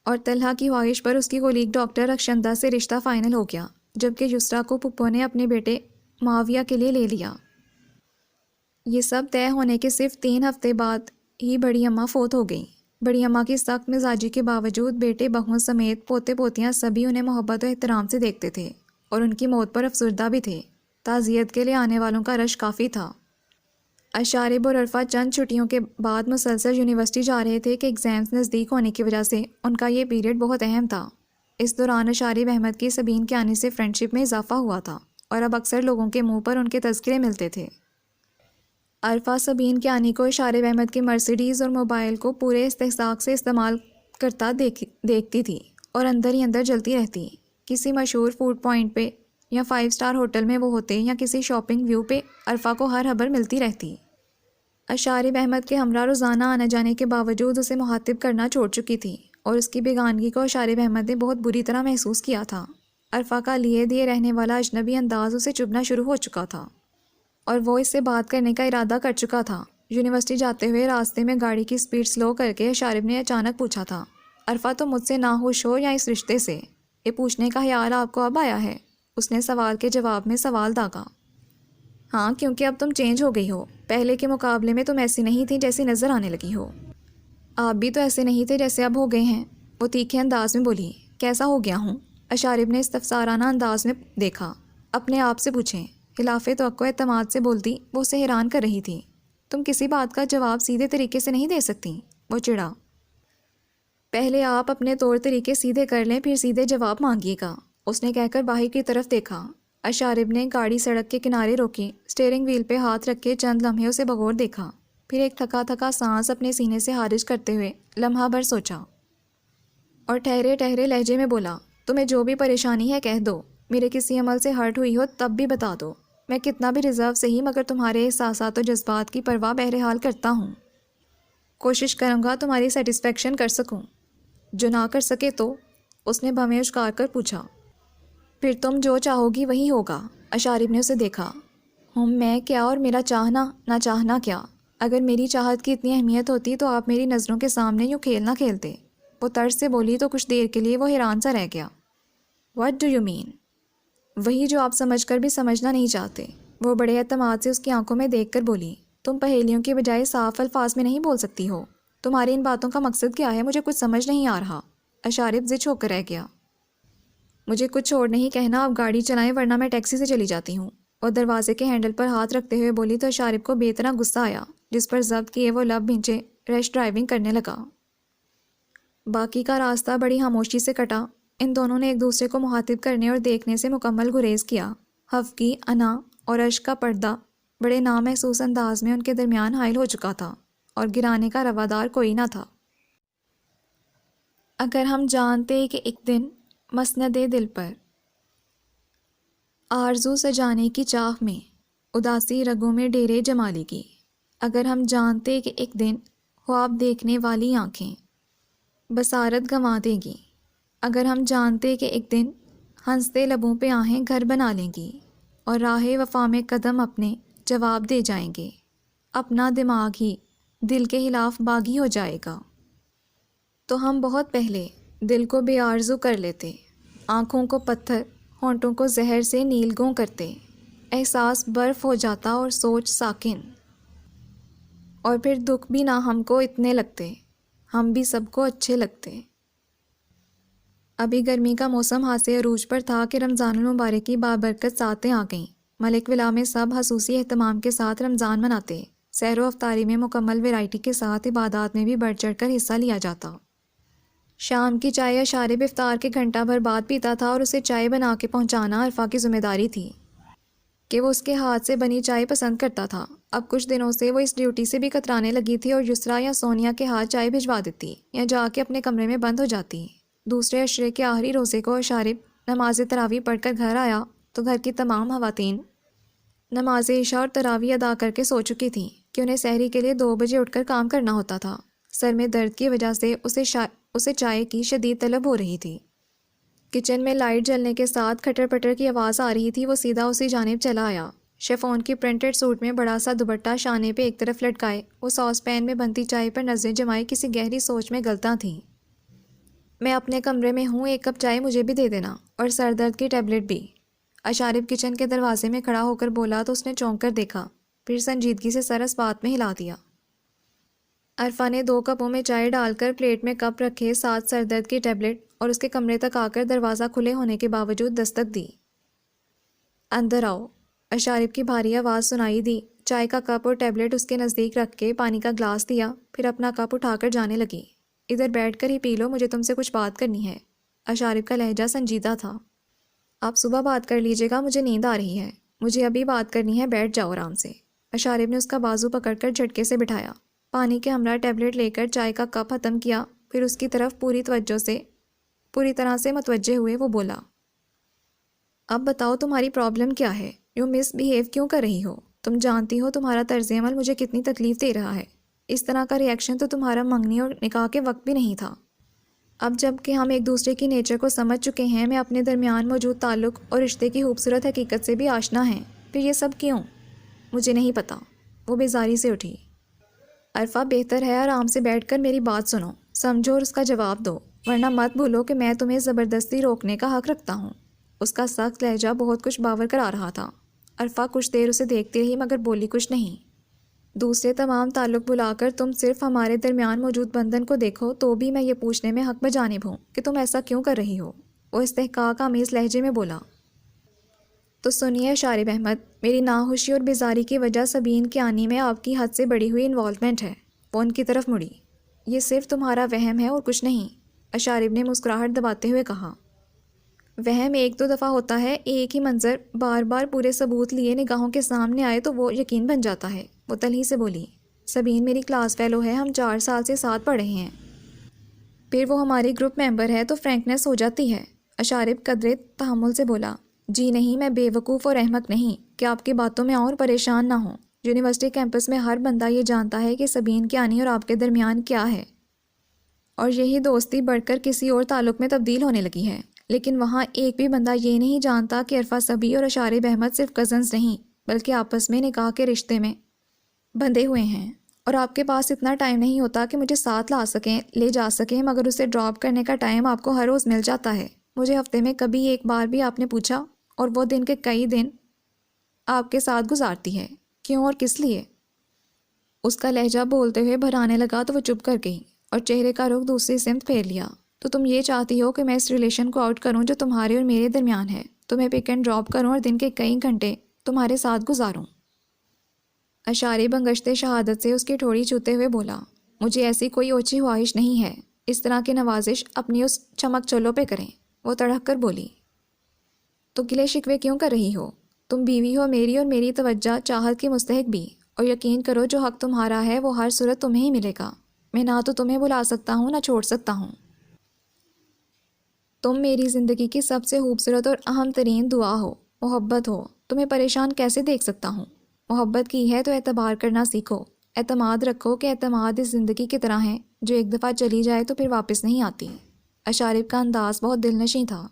اور طلحہ کی خواہش پر اس کی کولیگ ڈاکٹر اکشندہ سے رشتہ فائنل ہو گیا، جبکہ یسرا کو پھپھو نے اپنے بیٹے معاویہ کے لیے لے لیا۔ یہ سب طے ہونے کے صرف 3 ہفتے بعد ہی بڑی اماں فوت ہو گئیں۔ بڑی اماں کی سخت مزاجی کے باوجود بیٹے بہوؤں سمیت پوتے پوتیاں سبھی انہیں محبت و احترام سے دیکھتے تھے اور ان کی موت پر افسردہ بھی تھے۔ تعزیت کے لیے آنے والوں کا رش کافی تھا۔ اشارب اور عرفہ چند چھٹیوں کے بعد مسلسل یونیورسٹی جا رہے تھے کہ ایگزامز نزدیک ہونے کی وجہ سے ان کا یہ پیریڈ بہت اہم تھا۔ اس دوران اشارب احمد کی سبین کے آنے سے فرینڈ شپ میں اضافہ ہوا تھا اور اب اکثر لوگوں کے منہ پر ان کے تذکرے ملتے تھے۔ عرفہ سبین کے آنے کو اشارب احمد کی مرسیڈیز اور موبائل کو پورے استحقاق سے استعمال کرتا دیکھتی تھی اور اندر ہی اندر جلتی رہتی۔ کسی مشہور فوڈ پوائنٹ پہ یا 5 اسٹار ہوٹل میں وہ ہوتے یا کسی شاپنگ ویو پہ عرفہ کو ہر خبر ملتی رہتی۔ اشارب احمد کے ہمراہ روزانہ آنے جانے کے باوجود اسے مخاطب کرنا چھوڑ چکی تھی اور اس کی بیگانگی کو شارب احمد نے بہت بری طرح محسوس کیا تھا۔ عرفہ کا لیے دیے رہنے والا اجنبی انداز اسے چبھنا شروع ہو چکا تھا اور وہ اس سے بات کرنے کا ارادہ کر چکا تھا۔ یونیورسٹی جاتے ہوئے راستے میں گاڑی کی سپیڈ سلو کر کے شارب نے اچانک پوچھا تھا، عرفہ تم مجھ سے ناخوش ہو یا اس رشتے سے؟ یہ پوچھنے کا خیال آپ کو اب آیا ہے؟ اس نے سوال کے جواب میں سوال داغا۔ ہاں، کیونکہ اب تم چینج ہو گئی ہو، پہلے کے مقابلے میں تم ایسی نہیں تھی جیسی نظر آنے لگی ہو۔ آپ بھی تو ایسے نہیں تھے جیسے اب ہو گئے ہیں، وہ تیکھے انداز میں بولی۔ کیسا ہو گیا ہوں؟ اشارب نے استفسارانہ انداز میں دیکھا۔ اپنے آپ سے پوچھیں، خلاف توقع اعتماد سے بولتی وہ اسے حیران کر رہی تھی۔ تم کسی بات کا جواب سیدھے طریقے سے نہیں دے سکتی، وہ چڑھا۔ پہلے آپ اپنے طور طریقے سیدھے کر لیں پھر سیدھے جواب مانگیے گا، اس نے کہہ کر باہر کی طرف دیکھا۔ اشارب نے گاڑی سڑک کے کنارے روکی، اسٹیئرنگ وہیل پہ ہاتھ رکھ کے چند لمحے اسے بغور دیکھا، پھر ایک تھکا تھکا سانس اپنے سینے سے خارج کرتے ہوئے لمحہ بھر سوچا اور ٹھہرے ٹھہرے لہجے میں بولا، تمہیں جو بھی پریشانی ہے کہہ دو، میرے کسی عمل سے ہرٹ ہوئی ہو تب بھی بتا دو، میں کتنا بھی ریزرو صحیح مگر تمہارے احساسات و جذبات کی پرواہ بہرحال کرتا ہوں، کوشش کروں گا تمہاری سیٹسفیکشن کر سکوں، جو نہ کر سکے تو؟ اس نے بھویں اچکار کر پوچھا۔ پھر تم جو چاہو گی وہی ہوگا، اشارب نے اسے دیکھا۔ ہوں میں کیا اور میرا چاہنا نہ چاہنا کیا؟ اگر میری چاہت کی اتنی اہمیت ہوتی تو آپ میری نظروں کے سامنے یوں کھیل نہ کھیلتے، وہ طرز سے بولی تو کچھ دیر کے لیے وہ حیران سا رہ گیا۔ What do you mean? وہی جو آپ سمجھ کر بھی سمجھنا نہیں چاہتے، وہ بڑے اعتماد سے اس کی آنکھوں میں دیکھ کر بولی۔ تم پہیلیوں کے بجائے صاف الفاظ میں نہیں بول سکتی ہو؟ تمہاری ان باتوں کا مقصد کیا ہے؟ مجھے کچھ سمجھ نہیں آ رہا۔ اشارب زچ ہو کر رہ گیا۔ مجھے کچھ اور نہیں کہنا، اب گاڑی چلائیں ورنہ میں ٹیکسی سے چلی جاتی ہوں، اور دروازے کے ہینڈل پر ہاتھ رکھتے ہوئے بولی تو اشارب کو بے طرح غصہ آیا، جس پر ضبط کیے وہ لب بھینچے ریش ڈرائیونگ کرنے لگا۔ باقی کا راستہ بڑی خاموشی سے کٹا۔ ان دونوں نے ایک دوسرے کو مخاطب کرنے اور دیکھنے سے مکمل گریز کیا۔ حفقی، انا اور اشک کا پردہ بڑے نامحسوس انداز میں ان کے درمیان حائل ہو چکا تھا اور گرانے کا روادار کوئی نہ تھا۔ اگر ہم جانتے کہ ایک دن مسند دل پر آرزو سجانے کی چاہ میں اداسی رگوں میں ڈیرے جما لے گی، اگر ہم جانتے کہ ایک دن خواب دیکھنے والی آنکھیں بصارت گنوا دیں گی، اگر ہم جانتے کہ ایک دن ہنستے لبوں پہ آہیں گھر بنا لیں گی اور راہ وفا میں قدم اپنے جواب دے جائیں گے، اپنا دماغ ہی دل کے خلاف باغی ہو جائے گا، تو ہم بہت پہلے دل کو بے آرزو کر لیتے، آنکھوں کو پتھر، ہونٹوں کو زہر سے نیلگوں کرتے، احساس برف ہو جاتا اور سوچ ساکن، اور پھر دکھ بھی نہ ہم کو اتنے لگتے، ہم بھی سب کو اچھے لگتے۔ ابھی گرمی کا موسم حاصل عروج پر تھا کہ رمضان المبارک کی بابرکت ساتیں آ گئیں۔ ملک ولا میں سب خصوصی اہتمام کے ساتھ رمضان مناتے، سحر و افطاری میں مکمل ویرائٹی کے ساتھ عبادات میں بھی بڑھ چڑھ کر حصہ لیا جاتا۔ شام کی چائے اشارب افطار کے گھنٹہ بھر بعد پیتا تھا اور اسے چائے بنا کے پہنچانا عرفہ کی ذمہ داری تھی کہ وہ اس کے ہاتھ سے بنی چائے پسند کرتا تھا۔ اب کچھ دنوں سے وہ اس ڈیوٹی سے بھی کترانے لگی تھی اور یسرا یا سونیا کے ہاتھ چائے بھجوا دیتی یا جا کے اپنے کمرے میں بند ہو جاتی۔ دوسرے عشرے کے آخری روزے کو اشارب نماز تراویح پڑھ کر گھر آیا تو گھر کی تمام خواتین نماز عشاء اور تراویح ادا کر کے سو چکی تھیں کہ انہیں سحری کے لیے 2 بجے اٹھ کر کام کرنا ہوتا تھا۔ سر میں درد کی وجہ سے اسے چائے کی شدید طلب ہو رہی تھی۔ کچن میں لائٹ جلنے کے ساتھ کھٹر پٹر کی آواز آ رہی تھی۔ وہ سیدھا اسی جانب چلا آیا۔ شیفون کی پرنٹڈ سوٹ میں بڑا سا دوپٹہ شانے پہ ایک طرف لٹکائے وہ ساس پین میں بنتی چائے پر نظریں جمائے کسی گہری سوچ میں غلطاں تھیں۔ میں اپنے کمرے میں ہوں، 1 کپ چائے مجھے بھی دے دینا اور سر درد کی ٹیبلٹ بھی۔ اشارب کچن کے دروازے میں کھڑا ہو کر بولا تو اس نے چونک کر دیکھا، پھر سنجیدگی سے سر اس بات میں ہلا دیا۔ عرفہ نے 2 کپوں میں چائے ڈال کر پلیٹ میں کپ رکھے، ساتھ سر درد کی ٹیبلٹ، اور اس کے کمرے تک آ کر دروازہ کھلے ہونے کے باوجود دستک دی۔ اندر آؤ، اشارب کی بھاری آواز سنائی دی۔ چائے کا کپ اور ٹیبلٹ اس کے نزدیک رکھ کے پانی کا گلاس دیا، پھر اپنا کپ اٹھا کر جانے لگی۔ ادھر بیٹھ کر ہی پی لو، مجھے تم سے کچھ بات کرنی ہے۔ اشارب کا لہجہ سنجیدہ تھا۔ آپ صبح بات کر لیجیے گا، مجھے نیند آ رہی ہے، مجھے ابھی بات کرنی ہے، بیٹھ جاؤ آرام سے۔ اشارب نے اس کا بازو پکڑ کر جھٹکے سے بٹھایا، پانی کے ہمراہ ٹیبلٹ لے کر چائے کا کپ ختم کیا، پھر اس کی طرف پوری طرح سے متوجہ ہوئے وہ بولا، اب بتاؤ تمہاری پرابلم کیا ہے؟ یوں مس بیہیو کیوں کر رہی ہو؟ تم جانتی ہو تمہارا طرز عمل مجھے کتنی تکلیف دے رہا ہے۔ اس طرح کا ری ایکشن تو تمہارا منگنی اور نکاح کے وقت بھی نہیں تھا۔ اب جب کہ ہم ایک دوسرے کی نیچر کو سمجھ چکے ہیں، میں اپنے درمیان موجود تعلق اور رشتے کی خوبصورت حقیقت سے بھی آشنا ہیں، پھر یہ سب کیوں؟ مجھے نہیں پتہ۔ وہ بیزاری سے اٹھی۔ عرفہ بہتر ہے آرام سے بیٹھ کر میری بات سنو، سمجھو اور اس کا جواب دو، ورنہ مت بھولو کہ میں تمہیں زبردستی روکنے کا حق رکھتا ہوں۔ اس کا سخت لہجہ بہت کچھ باور کرا رہا تھا۔ عرفہ کچھ دیر اسے دیکھتی رہی مگر بولی کچھ نہیں۔ دوسرے تمام تعلق بلا کر تم صرف ہمارے درمیان موجود بندھن کو دیکھو تو بھی میں یہ پوچھنے میں حق بجانب ہوں کہ تم ایسا کیوں کر رہی ہو۔ وہ استحقاق آمیز لہجے میں بولا۔ تو سنیے شارب احمد، میری ناہوشی اور بیزاری کی وجہ سبین کے آنے میں آپ کی حد سے بڑی ہوئی انوالومنٹ ہے۔ وہ ان کی طرف مڑی۔ یہ صرف تمہارا وہم ہے اور کچھ نہیں، اشارب نے مسکراہٹ دباتے ہوئے کہا۔ وہم ایک دو دفعہ ہوتا ہے، ایک ہی منظر بار بار پورے ثبوت لیے نگاہوں کے سامنے آئے تو وہ یقین بن جاتا ہے۔ وہ تلخی سے بولی۔ سبین میری کلاس فیلو ہے، ہم 4 سال سے ساتھ پڑھے ہیں، پھر وہ ہماری گروپ ممبر ہے تو فرینکنیس ہو جاتی ہے۔ اشارب قدرے تحمل سے بولا۔ جی نہیں، میں بے وقوف اور احمق نہیں کہ آپ کی باتوں میں اور پریشان نہ ہوں۔ یونیورسٹی کیمپس میں ہر بندہ یہ جانتا ہے کہ سبین کی آنی اور آپ کے درمیان کیا ہے، اور یہی دوستی بڑھ کر کسی اور تعلق میں تبدیل ہونے لگی ہے، لیکن وہاں ایک بھی بندہ یہ نہیں جانتا کہ عرفہ صبی اور اشارب احمد صرف کزنز نہیں بلکہ آپس میں نکاح کے رشتے میں بندھے ہوئے ہیں، اور آپ کے پاس اتنا ٹائم نہیں ہوتا کہ مجھے ساتھ لے جا سکیں، مگر اسے ڈراپ کرنے کا ٹائم آپ کو ہر روز مل جاتا ہے۔ مجھے ہفتے میں کبھی ایک بار بھی آپ نے پوچھا، اور وہ دن کے کئی دن آپ کے ساتھ گزارتی ہے، کیوں اور کس لیے؟ اس کا لہجہ بولتے ہوئے بھرانے لگا تو وہ چپ کر گئی اور چہرے کا رخ دوسری سمت پھیر لیا۔ تو تم یہ چاہتی ہو کہ میں اس ریلیشن کو آؤٹ کروں جو تمہارے اور میرے درمیان ہے، تمہیں پک اینڈ ڈراپ کروں اور دن کے کئی گھنٹے تمہارے ساتھ گزاروں؟ اشارب انگشتے شہادت سے اس کی ٹھوڑی چھوتے ہوئے بولا۔ مجھے ایسی کوئی اوچھی خواہش نہیں ہے، اس طرح کی نوازش اپنی اس چمک چلوں پہ کریں۔ وہ تڑک کر بولی۔ تو گلے شکوے کیوں کر رہی ہو؟ تم بیوی ہو میری اور میری توجہ چاہت کی مستحق بھی، اور یقین کرو جو حق تمہارا ہے وہ ہر صورت تمہیں ہی ملے گا۔ میں نہ تو تمہیں بلا سکتا ہوں نہ چھوڑ سکتا ہوں۔ تم میری زندگی کی سب سے خوبصورت اور اہم ترین دعا ہو، محبت ہو، تمہیں پریشان کیسے دیکھ سکتا ہوں؟ محبت کی ہے تو اعتبار کرنا سیکھو، اعتماد رکھو کہ اعتماد اس زندگی کی طرح ہے جو ایک دفعہ چلی جائے تو پھر واپس نہیں آتی۔ اشارب کا انداز بہت دل نشیں تھا۔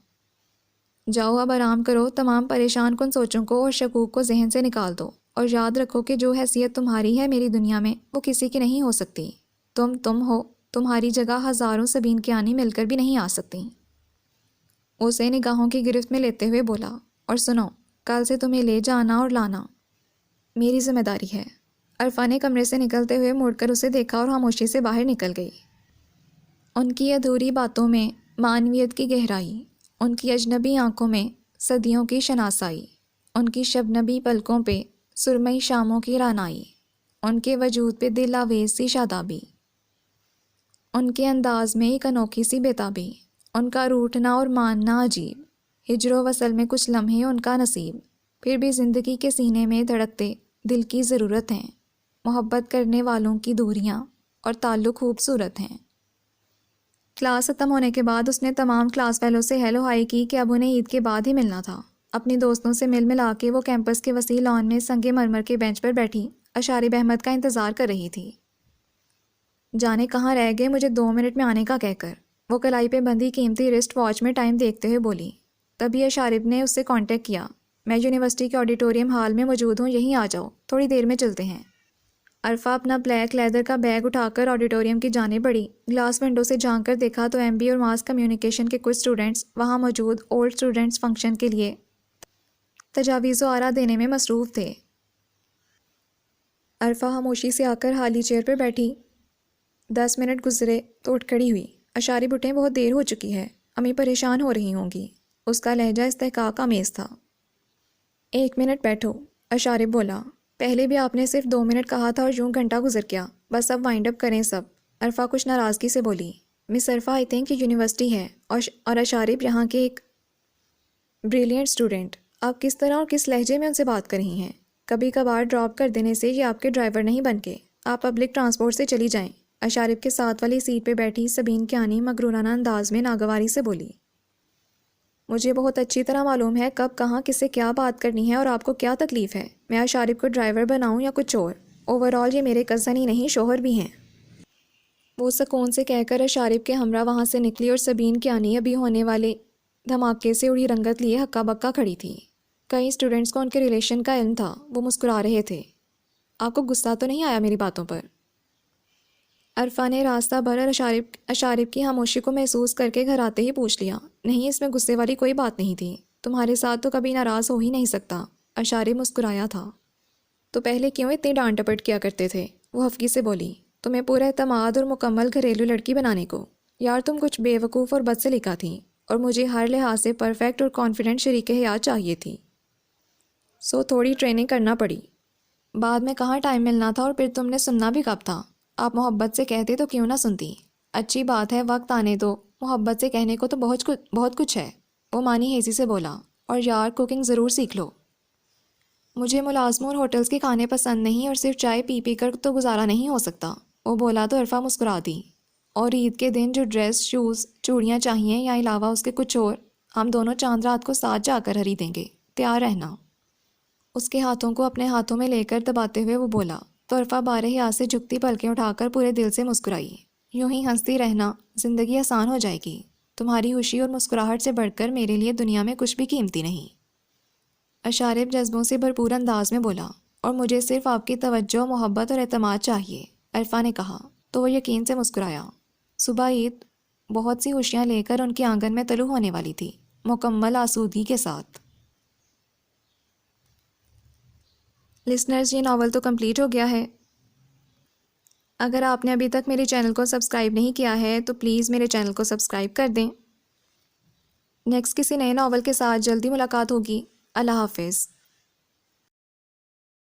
جاؤ اب آرام کرو، تمام پریشان کن سوچوں کو اور شکوک کو ذہن سے نکال دو، اور یاد رکھو کہ جو حیثیت تمہاری ہے میری دنیا میں وہ کسی کی نہیں ہو سکتی۔ تم ہو، تمہاری جگہ ہزاروں سبین کی آنی مل کر بھی نہیں آ سکتی۔ اسے نگاہوں کی گرفت میں لیتے ہوئے بولا۔ اور سنو، کل سے تمہیں لے جانا اور لانا میری ذمہ داری ہے۔ عرفہ نے کمرے سے نکلتے ہوئے مڑ کر اسے دیکھا اور خاموشی سے باہر نکل گئی۔ ان کی ادھوری باتوں میں معنویت کی گہرائی، ان کی اجنبی آنکھوں میں صدیوں کی شناسائی، ان کی شبنبی پلکوں پہ سرمئی شاموں کی رعنائی، ان کے وجود پہ دل آویز سی شادابی، ان کے انداز میں ایک انوکھی سی بےتابی، ان کا روٹھنا اور ماننا عجیب، ہجر و وصل میں کچھ لمحے ان کا نصیب، پھر بھی زندگی کے سینے میں دھڑکتے دل کی ضرورت ہیں، محبت کرنے والوں کی دوریاں اور تعلق خوبصورت ہیں۔ کلاس ختم ہونے کے بعد اس نے تمام کلاس فیلو سے ہیلو ہائی کی کہ اب انہیں عید کے بعد ہی ملنا تھا۔ اپنی دوستوں سے ملا کے وہ کیمپس کے وسیع لان میں سنگ مرمر کے بینچ پر بیٹھی اشارب احمد کا انتظار کر رہی تھی۔ جانے کہاں رہ گئے مجھے 2 منٹ میں آنے کا کہہ کر، وہ کلائی پہ بندھی قیمتی رسٹ واچ میں ٹائم دیکھتے ہوئے بولی۔ تبھی اشارب نے اس سے کانٹیکٹ کیا۔ میں یونیورسٹی کے آڈیٹوریم ہال میں موجود ہوں، یہیں آ جاؤ، تھوڑی دیر میں چلتے ہیں۔ عرفہ اپنا بلیک لیدر کا بیگ اٹھا کر آڈیٹوریم کی جانب بڑھی۔ گلاس ونڈو سے جھانک کر دیکھا تو ایم بی اور ماس کمیونیکیشن کے کچھ اسٹوڈنٹس وہاں موجود اولڈ اسٹوڈنٹس فنکشن کے لیے تجاویز و آراء دینے میں مصروف تھے۔ عرفہ خاموشی سے آ کر خالی چیئر پر بیٹھی۔ 10 منٹ گزرے تو اٹھ کھڑی ہوئی۔ اشارب اٹھیں، بہت دیر ہو چکی ہے، امی پریشان ہو رہی ہوں گی۔ اس کا لہجہ استحقاق آمیز تھا۔ 1 منٹ بیٹھو، اشارب بولا۔ پہلے بھی آپ نے صرف 2 منٹ کہا تھا اور یوں گھنٹہ گزر گیا، بس اب وائنڈ اپ کریں سب۔ عرفہ کچھ ناراضگی سے بولی۔ مس عرفہ، آئی تھنک یہ یونیورسٹی ہے اور اشارب یہاں کے ایک بریلینٹ اسٹوڈنٹ۔ آپ کس طرح اور کس لہجے میں ان سے بات کر رہی ہیں؟ کبھی کبھار ڈراپ کر دینے سے یہ آپ کے ڈرائیور نہیں بن کے، آپ پبلک ٹرانسپورٹ سے چلی جائیں۔ اشارب کے ساتھ والی سیٹ پہ بیٹھی سبین کیانی مغرورانہ انداز میں ناگواری سے بولی۔ مجھے بہت اچھی طرح معلوم ہے کب کہاں کس سے کیا بات کرنی ہے اور آپ کو کیا تکلیف ہے۔ میں اشارب کو ڈرائیور بناؤں یا کچھ اور، اوور آل یہ میرے کزن ہی نہیں شوہر بھی ہیں۔ وہ سکون سے کہہ کر اشارب کے ہمراہ وہاں سے نکلی اور سبین کی آنی ابھی ہونے والے دھماکے سے اڑی رنگت لیے ہکا بکا کھڑی تھی۔ کئی اسٹوڈنٹس کو ان کے ریلیشن کا علم تھا، وہ مسکرا رہے تھے۔ آپ کو غصہ تو نہیں آیا میری باتوں پر؟ عرفا نے راستہ بھر اور اشارب کی خاموشی کو محسوس کر کے گھر آتے ہی پوچھ لیا۔ نہیں، اس میں غصے والی کوئی بات نہیں تھی، تمہارے ساتھ تو کبھی ناراض ہو ہی نہیں سکتا۔ اشارب مسکرایا تھا۔ تو پہلے کیوں اتنی ڈانٹ ٹپٹ کیا کرتے تھے؟ وہ حفقی سے بولی۔ تمہیں پورا اعتماد اور مکمل گھریلو لڑکی بنانے کو۔ یار تم کچھ بے وقوف اور بد سلیقہ تھیں، اور مجھے ہر لحاظ سے پرفیکٹ اور کانفیڈنٹ شریک حیات چاہیے تھی، سو تھوڑی ٹریننگ کرنا پڑی۔ بعد میں کہاں ٹائم ملنا تھا، اور پھر تم نے سننا بھی کب تھا؟ آپ محبت سے کہتے تو کیوں نہ سنتی؟ اچھی بات ہے، وقت آنے دو، محبت سے کہنے کو تو بہت کچھ ہے، وہ مانی ہیزی سے بولا۔ اور یار کوکنگ ضرور سیکھ لو۔ مجھے ملازموں اور ہوٹلز کے کھانے پسند نہیں، اور صرف چائے پی پی کر تو گزارا نہیں ہو سکتا، وہ بولا تو عرفا مسکرا دی۔ اور عید کے دن جو ڈریس، شوز، چوڑیاں چاہیے یا علاوہ اس کے کچھ اور، ہم دونوں چاند رات کو ساتھ جا کر خرید دیں گے، تیار رہنا۔ اس کے ہاتھوں کو اپنے ہاتھوں میں لے کر دباتے ہوئے وہ بولا تو عرفا بارہ ہاتھ سے جھکتی پلکیں اٹھا کر پورے دل سے مسکرائی۔ یوں ہی ہنستی رہنا، زندگی آسان ہو جائے گی۔ تمہاری خوشی اور مسکراہٹ سے بڑھ کر میرے لیے دنیا میں کچھ بھی قیمتی نہیں۔ اشارب جذبوں سے بھرپور انداز میں بولا۔ اور مجھے صرف آپ کی توجہ، محبت اور اعتماد چاہیے، عرفا نے کہا تو وہ یقین سے مسکرایا۔ صبح عید بہت سی خوشیاں لے کر ان کے آنگن میں طلوع ہونے والی تھی، مکمل آسودگی کے ساتھ۔ لسنرز، یہ ناول تو کمپلیٹ ہو گیا ہے۔ اگر آپ نے ابھی تک میرے چینل کو سبسکرائب نہیں کیا ہے تو پلیز میرے چینل کو سبسکرائب کر دیں۔ نیکسٹ کسی نئے ناول کے ساتھ جلدی ملاقات ہوگی۔ اللہ حافظ۔